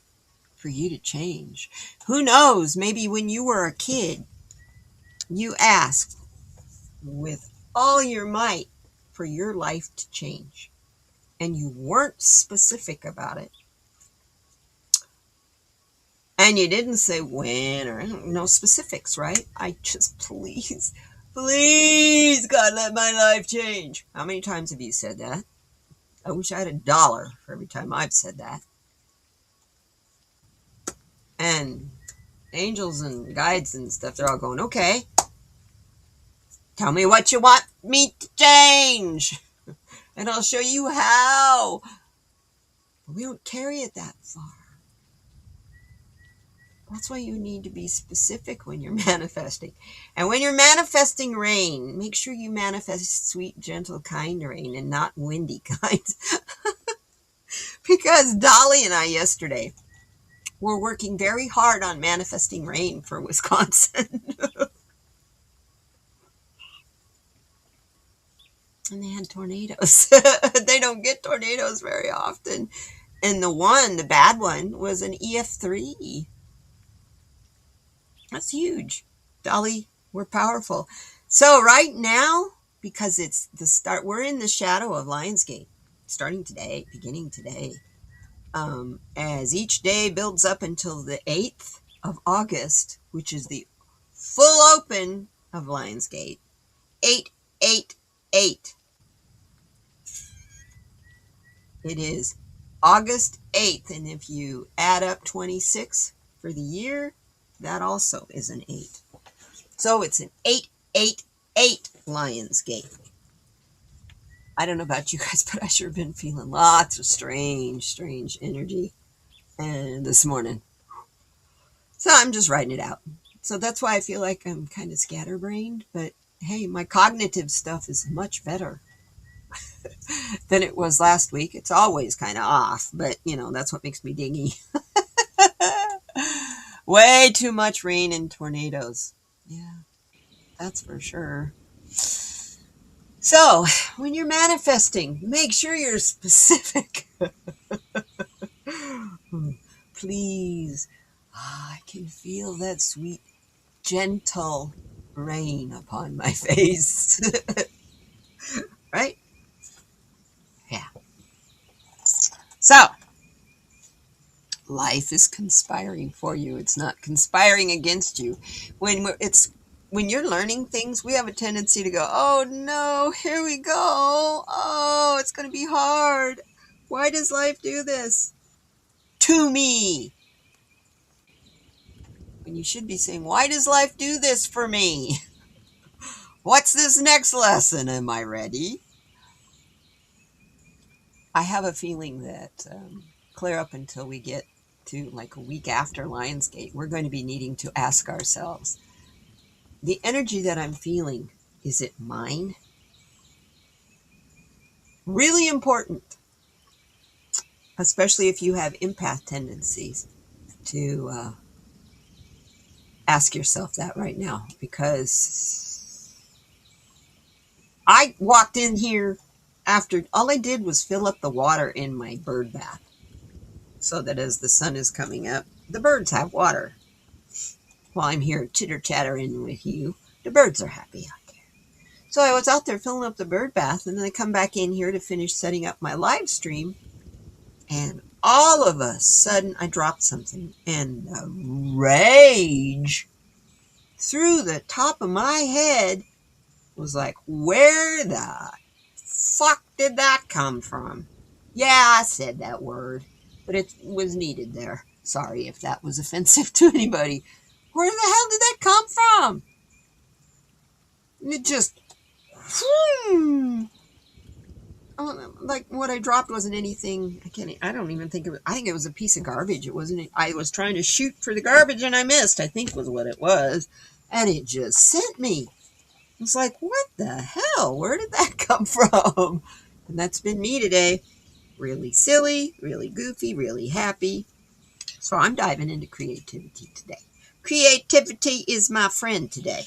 for you to change. Who knows, maybe when you were a kid, you asked with all your might for your life to change, and you weren't specific about it. And you didn't say when or no specifics, right? I just, please, God, let my life change. How many times have you said that? I wish I had $1 for every time I've said that. And angels and guides and stuff, they're all going, okay, tell me what you want me to change, and I'll show you how. But we don't carry it that far. That's why you need to be specific when you're manifesting. And when you're manifesting rain, make sure you manifest sweet, gentle, kind rain and not windy kind. Because Dolly and I yesterday were working very hard on manifesting rain for Wisconsin. And they had tornadoes. They don't get tornadoes very often. And the bad one, was an EF3. That's huge. Dolly, we're powerful. So right now, because it's the start. We're in the shadow of Lionsgate, starting today, beginning today. As each day builds up until the 8th of August, which is the full open of Lionsgate. 888. It is August 8th, and if you add up 26 for the year, that also is an 8. So it's an 888 Lionsgate. I don't know about you guys, but I sure been feeling lots of strange energy and this morning. So I'm just writing it out. So that's why I feel like I'm kind of scatterbrained, but hey, my cognitive stuff is much better than it was last week. It's always kind of off, but that's what makes me dingy. Way too much rain and tornadoes. Yeah, that's for sure. So, when you're manifesting, make sure you're specific. Please. I can feel that sweet, gentle rain upon my face. Right? Yeah. So, life is conspiring for you. It's not conspiring against you. When you're learning things, we have a tendency to go, oh no, here we go. Oh, it's going to be hard. Why does life do this to me? When you should be saying, why does life do this for me? What's this next lesson? Am I ready? I have a feeling that clear up until we get to like a week after Lionsgate, we're going to be needing to ask ourselves, the energy that I'm feeling, is it mine? Really important, especially if you have empath tendencies, to ask yourself that right now, because I walked in here after all I did was fill up the water in my bird bath so that as the sun is coming up, the birds have water. While I'm here chitter-chattering with you, the birds are happy out there. So I was out there filling up the bird bath, and then I come back in here to finish setting up my live stream, and all of a sudden I dropped something, and the rage through the top of my head was like, where the fuck did that come from? Yeah, I said that word, but it was needed there. Sorry if that was offensive to anybody. Where the hell did that come from? It just, like what I dropped wasn't anything. I don't even think it was. I think it was a piece of garbage. It wasn't. I was trying to shoot for the garbage and I missed, I think was what it was. And it just sent me. It's like, what the hell? Where did that come from? And that's been me today. Really silly, really goofy, really happy. So I'm diving into creativity today. Creativity is my friend today.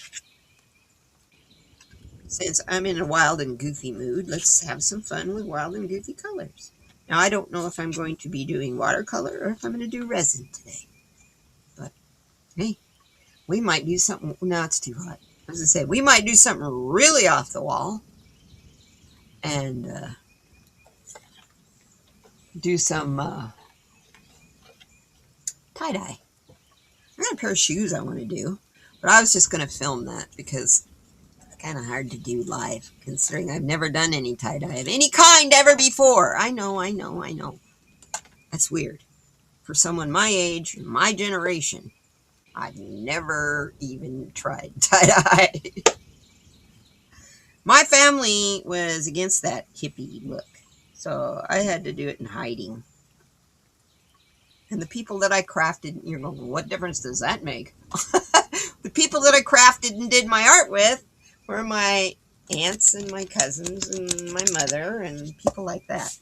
Since I'm in a wild and goofy mood, let's have some fun with wild and goofy colors. Now, I don't know if I'm going to be doing watercolor or if I'm going to do resin today. But, hey, we might do something. No, it's too hot. I was going to say, we might do something really off the wall and do some tie-dye. I got a pair of shoes I want to do, but I was just going to film that because it's kind of hard to do live, considering I've never done any tie-dye of any kind ever before. I know. That's weird. For someone my age, my generation, I've never even tried tie-dye. My family was against that hippie look, so I had to do it in hiding. And the people that I crafted, you're going, what difference does that make? The people that I crafted and did my art with were my aunts and my cousins and my mother and people like that.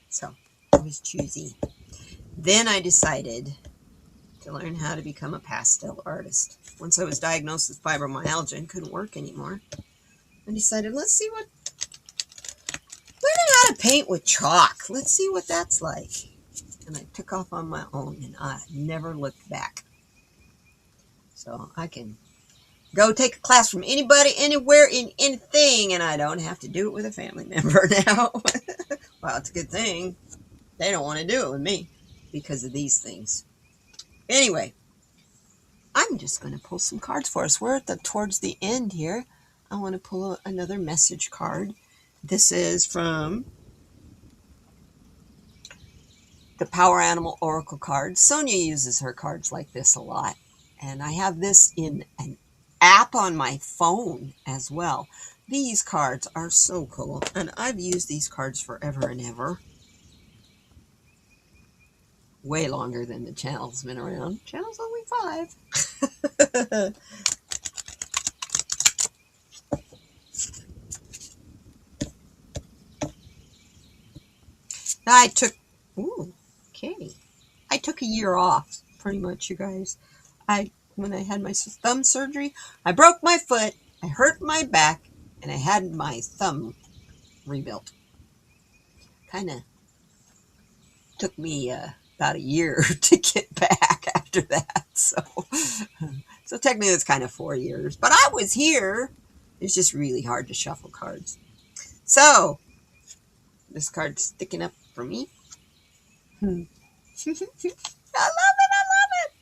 So I was choosy. Then I decided to learn how to become a pastel artist. Once I was diagnosed with fibromyalgia and couldn't work anymore, I decided, let's see what, learning how to paint with chalk. Let's see what that's like. And I took off on my own and I never looked back. So I can Go take a class from anybody, anywhere, in anything, and I don't have to do it with a family member now. Well, it's a good thing. They don't want to do it with me because of these things. Anyway, I'm just going to pull some cards for us. We're towards the end here. I want to pull another message card. This is from the Power Animal Oracle cards. Sonia uses her cards like this a lot. And I have this in an app on my phone as well. These cards are so cool. And I've used these cards forever and ever. Way longer than the channel's been around. Channel's only 5. I took, I took a year off, pretty much, you guys. When I had my thumb surgery, I broke my foot, I hurt my back, and I had my thumb rebuilt. Kind of took me about a year to get back after that. So technically it's kind of 4 years. But I was here. It's just really hard to shuffle cards. So, this card's sticking up for me. I love it. I love it.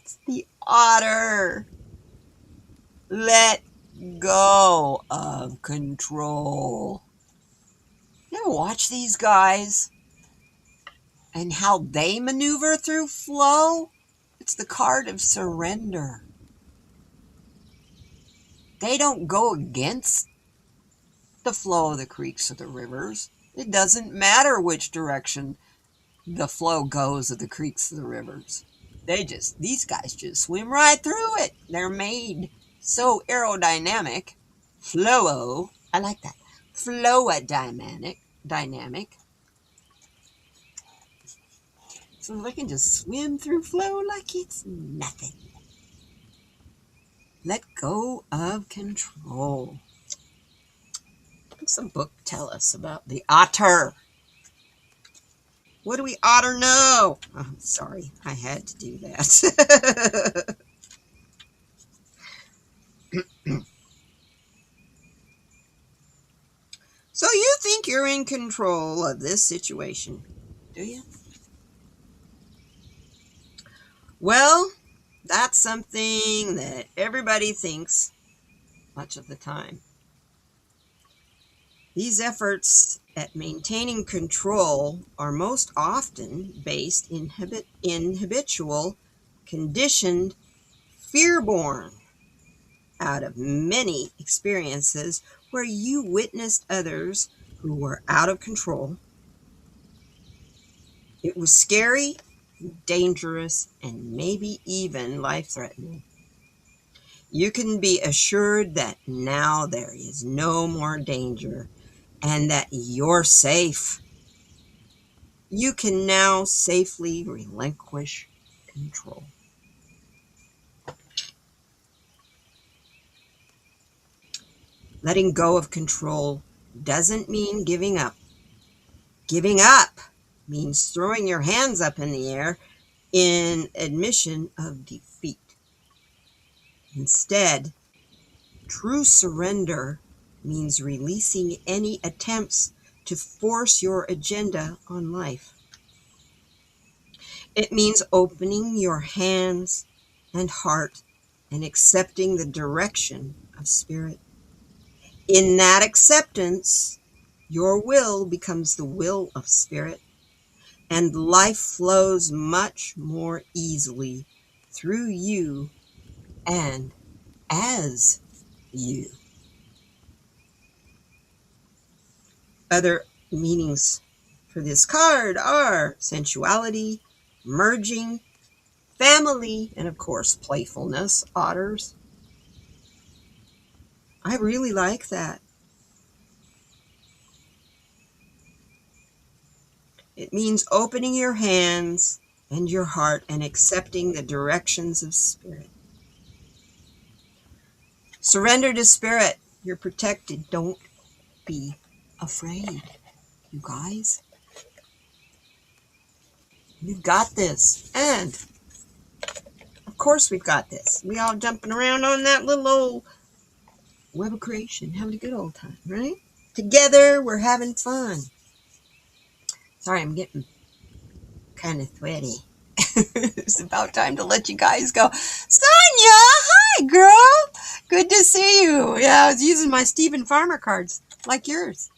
It's the otter. Let go of control. You ever watch these guys and how they maneuver through flow? It's the card of surrender. They don't go against the flow of the creeks or the rivers. It doesn't matter which direction the flow goes of the creeks or the rivers. These guys just swim right through it. They're made so aerodynamic. I like that. Dynamic. So they can just swim through flow like it's nothing. Let go of control. What's some book tell us about the otter? What do we otter know? Oh, sorry, I had to do that. So you think you're in control of this situation, do you? Well, that's something that everybody thinks much of the time. These efforts at maintaining control are most often based in habitual, conditioned, fear-born out of many experiences where you witnessed others who were out of control. It was scary, dangerous, and maybe even life-threatening. You can be assured that now there is no more danger and that you're safe. You can now safely relinquish control. Letting go of control doesn't mean giving up. Giving up means throwing your hands up in the air in admission of defeat. Instead, true surrender means releasing any attempts to force your agenda on life. It means opening your hands and heart and accepting the direction of spirit. In that acceptance, your will becomes the will of spirit, and life flows much more easily through you and as you. Other meanings for this card are sensuality, merging, family, and of course playfulness, otters. I really like that. It means opening your hands and your heart and accepting the directions of spirit. Surrender to spirit. You're protected. Don't be afraid, you guys. You've got this. And, of course we've got this. We all jumping around on that little old web of creation, having a good old time, right? Together, we're having fun. Sorry, I'm getting kind of sweaty. It's about time to let you guys go. Sonia, hi, girl. Good to see you. Yeah, I was using my Stephen Farmer cards, like yours.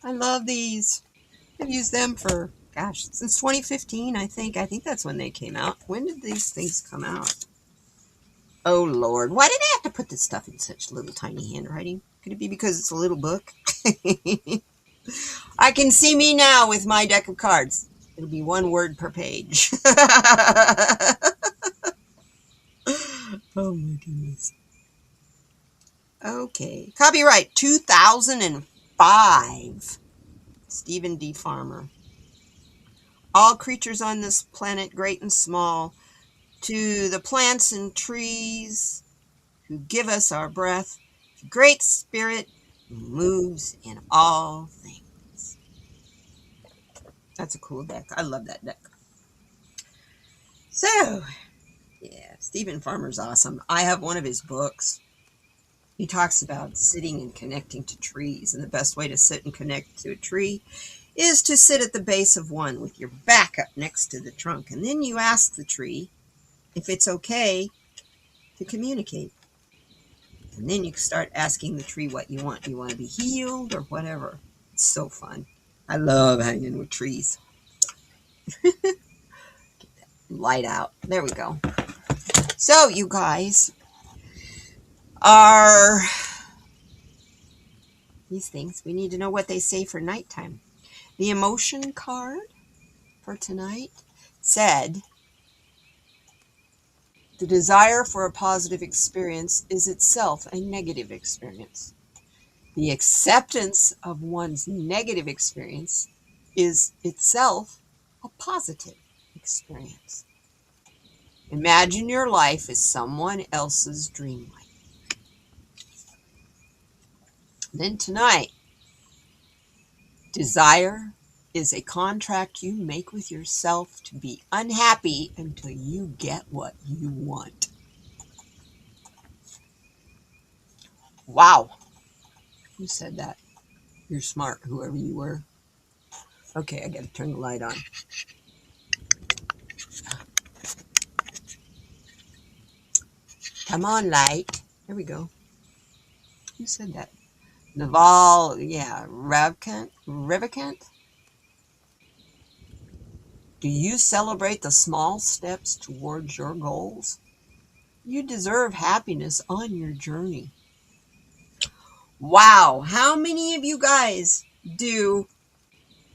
I love these. I've used them for, gosh, since 2015, I think. I think that's when they came out. When did these things come out? Oh, Lord. Why did I have to put this stuff in such little tiny handwriting? Could it be because it's a little book? I can see me now with my deck of cards. It'll be one word per page. Oh, my goodness. Okay. Copyright 2005. Stephen D. Farmer. All creatures on this planet, great and small, to the plants and trees who give us our breath, the Great Spirit moves in all things. That's a cool deck. I love that deck. So, yeah, Stephen Farmer's awesome. I have one of his books. He talks about sitting and connecting to trees, and the best way to sit and connect to a tree is to sit at the base of one with your back up next to the trunk, and then you ask the tree if it's okay to communicate. And then you start asking the tree what you want. Do you want to be healed or whatever? It's so fun. I love hanging with trees. Get that light out. There we go. So, you guys are these things. We need to know what they say for nighttime. The emotion card for tonight said, the desire for a positive experience is itself a negative experience. The acceptance of one's negative experience is itself a positive experience. Imagine your life as someone else's dream life. Then tonight, desire is a contract you make with yourself to be unhappy until you get what you want. Wow. Who said that? You're smart, whoever you were. Okay, I gotta turn the light on. Come on, light. There we go. Who said that? Naval, yeah, Revicant. Do you celebrate the small steps towards your goals? You deserve happiness on your journey. Wow, how many of you guys do,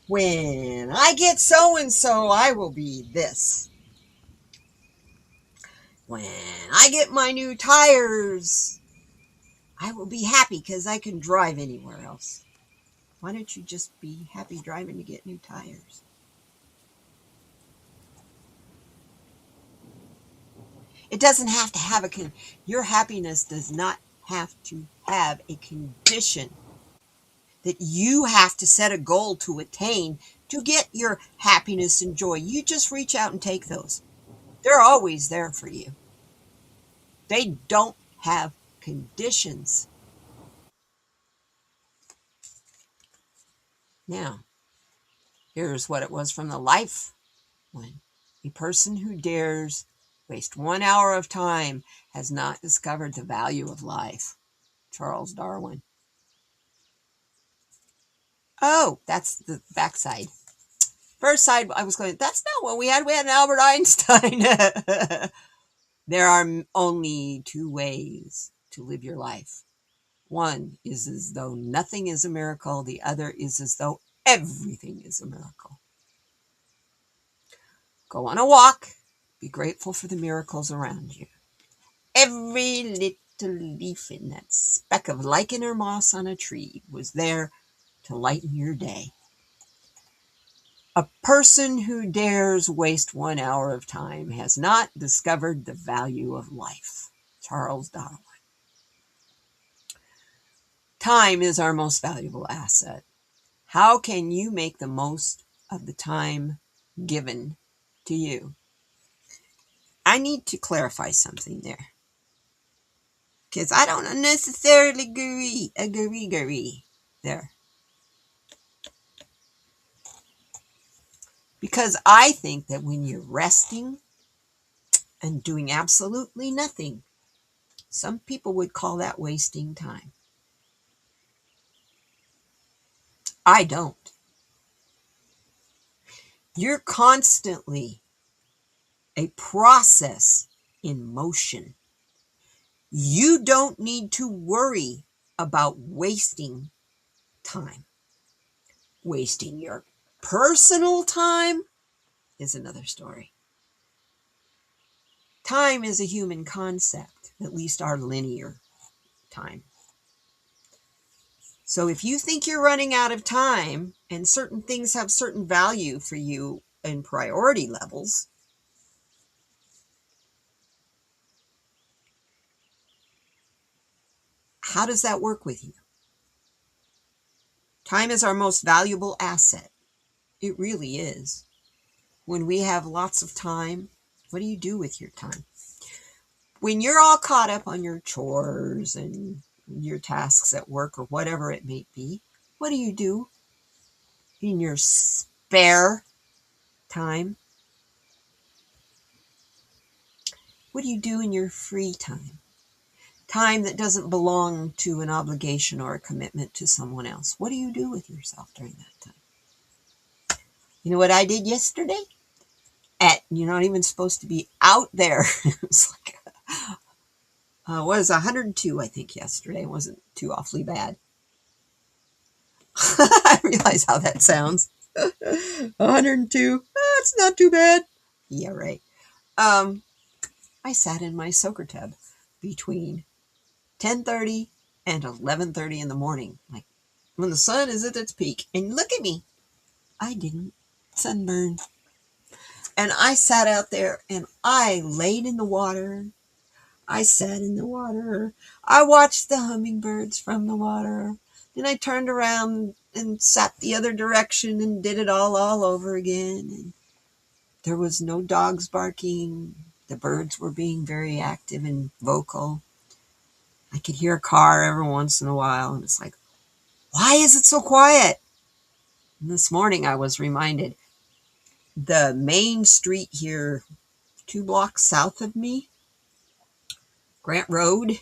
when I get so and so, I will be this? When I get my new tires, I will be happy because I can drive anywhere else. Why don't you just be happy driving to get new tires? It doesn't have to have your happiness does not have to have a condition that you have to set a goal to attain to get your happiness and joy. You just reach out and take those. They're always there for you. They don't have conditions. Now, here's what it was from the life one. A person who dares waste 1 hour of time has not discovered the value of life. Charles Darwin. Oh, that's the backside. First side, I was going, that's not what we had. We had an Albert Einstein. There are only two ways to live your life. One is as though nothing is a miracle. The other is as though everything is a miracle. Go on a walk. Be grateful for the miracles around you. Every little leaf in that speck of lichen or moss on a tree was there to lighten your day. A person who dares waste 1 hour of time has not discovered the value of life. Charles Darwin. Time is our most valuable asset. How can you make the most of the time given to you? I need to clarify something there. Because I don't necessarily agree there. Because I think that when you're resting and doing absolutely nothing, some people would call that wasting time. I don't. You're constantly a process in motion. You don't need to worry about wasting time. Wasting your personal time is another story. Time is a human concept, at least our linear time. So if you think you're running out of time and certain things have certain value for you in priority levels, how does that work with you? Time is our most valuable asset. It really is. When we have lots of time, what do you do with your time? When you're all caught up on your chores and your tasks at work or whatever it may be, what do you do in your spare time? What do you do in your free time? Time that doesn't belong to an obligation or a commitment to someone else. What do you do with yourself during that time? You know what I did yesterday? You're not even supposed to be out there. It was like, was 102, I think, yesterday. It wasn't too awfully bad. I realize how that sounds. 102. Oh, it's not too bad. Yeah, right. I sat in my soaker tub between 10:30 and 11:30 in the morning, like when the sun is at its peak. And look at me. I didn't sunburn. And I sat out there and I laid in the water. I sat in the water. I watched the hummingbirds from the water. Then I turned around and sat the other direction and did it all over again. And there was no dogs barking. The birds were being very active and vocal. I could hear a car every once in a while. And it's like, why is it so quiet? And this morning I was reminded the main street here, 2 blocks south of me, Grant Road,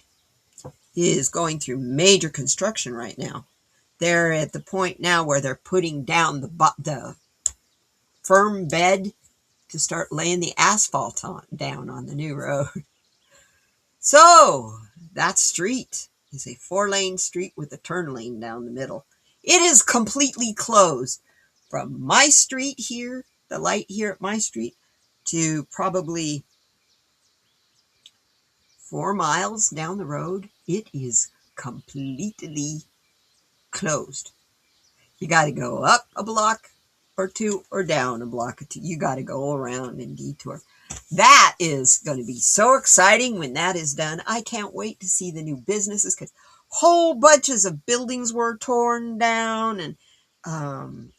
is going through major construction right now. They're at the point now where they're putting down the firm bed to start laying the asphalt down on the new road. So that street is a 4-lane street with a turn lane down the middle. It is completely closed from my street here, the light here at my street, to probably 4 miles down the road. It is completely closed. You got to go up a block or two or down a block or two. You got to go around and detour. That is going to be so exciting when that is done. I can't wait to see the new businesses because whole bunches of buildings were torn down. And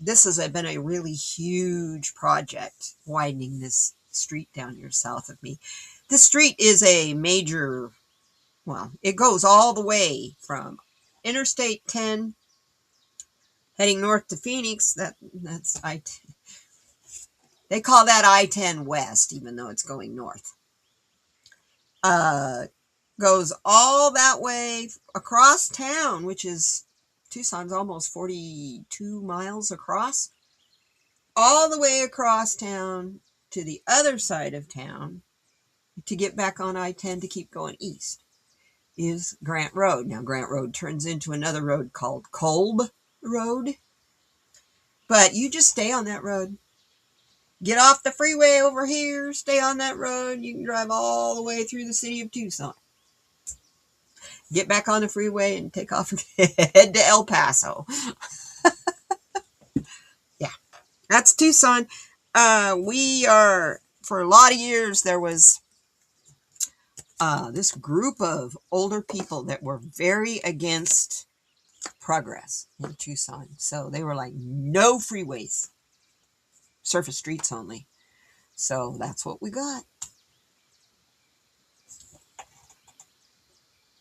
this has been a really huge project, widening this street down here south of me. The street is a major, well, it goes all the way from Interstate 10 heading north to Phoenix. That's they call that I-10 West, even though it's going north. Goes all that way across town, which is Tucson's almost 42 miles across, all the way across town to the other side of town to get back on I-10 to keep going east is Grant Road. Now, Grant Road turns into another road called Kolb Road, but you just stay on that road. Get off the freeway over here, stay on that road. You can drive all the way through the city of Tucson. Get back on the freeway and take off and head to El Paso. Yeah, that's Tucson. For a lot of years, there was this group of older people that were very against progress in Tucson. So they were like, no freeways, surface streets only. So that's what we got.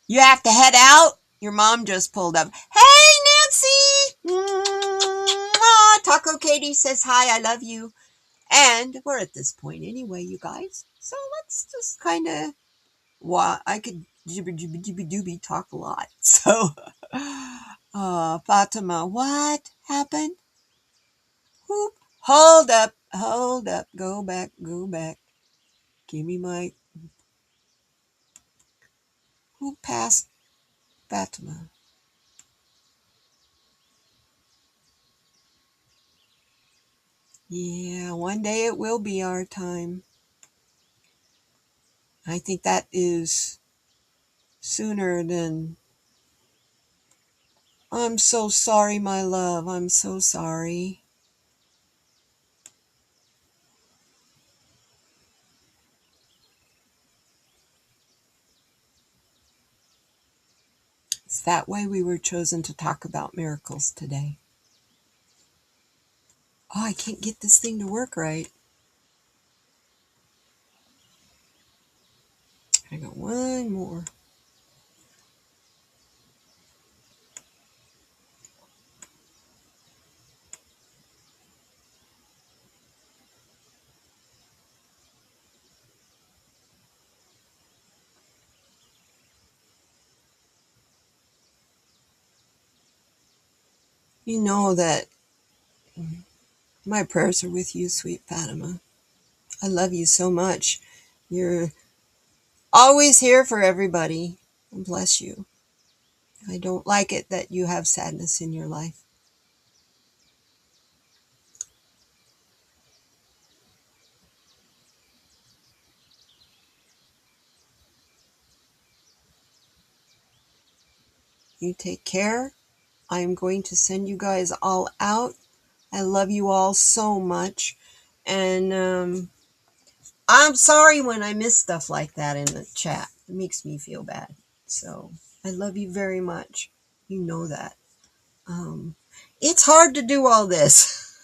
You have to head out? Your mom just pulled up. Hey, Nancy! Taco Katie says hi, I love you. And we're at this point anyway, you guys. So let's just kind of, I could jibby talk a lot. So, Fatima, what happened? Whoop. Hold up. Go back. Give me my, who passed Fatima? Yeah, one day it will be our time. I think that is sooner than. I'm so sorry, my love. I'm so sorry. It's that way we were chosen to talk about miracles today. Oh, I can't get this thing to work right. I got one more. You know that my prayers are with you, sweet Fatima. I love you so much. You're always here for everybody. And bless you. I don't like it that you have sadness in your life. You take care. I am going to send you guys all out. I love you all so much. And I'm sorry when I miss stuff like that in the chat. It makes me feel bad. So I love you very much. You know that. Um, it's hard to do all this.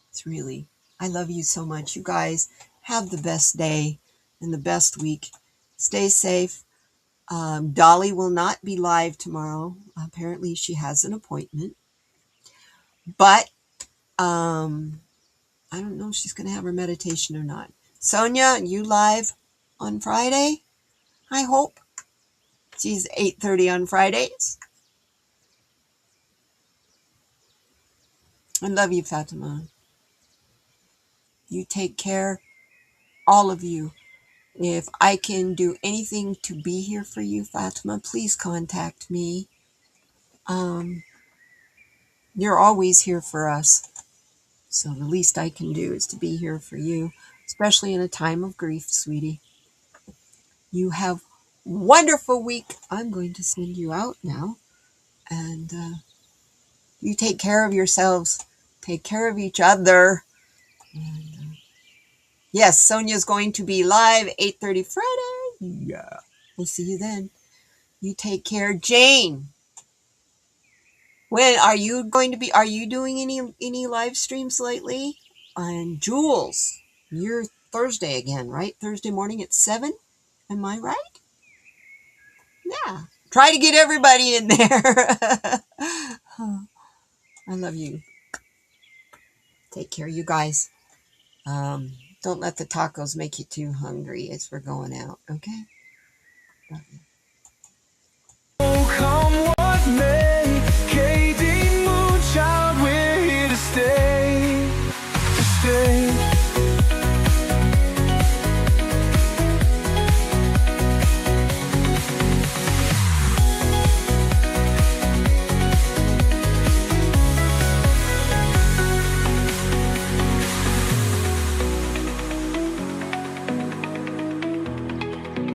It's really, I love you so much. You guys have the best day and the best week. Stay safe. Dolly will not be live tomorrow. Apparently, she has an appointment. But I don't know if she's going to have her meditation or not. Sonia, you live on Friday? I hope. She's 8:30 on Fridays. I love you, Fatima. You take care, all of you. If I can do anything to be here for you, Fatima, please contact me. You're always here for us. So the least I can do is to be here for you, especially in a time of grief, sweetie. You have a wonderful week. I'm going to send you out now. And you take care of yourselves. Take care of each other. And, yes, Sonia's going to be live 8:30 Friday. Yeah. We'll see you then. You take care. Jane, when are you going to be, are you doing any live streams lately? And Jules, you're Thursday again, right? Thursday morning at 7? Am I right? Yeah. Try to get everybody in there. I love you. Take care, you guys. Don't let the tacos make you too hungry as we're going out, okay? Love you. Oh, come what may.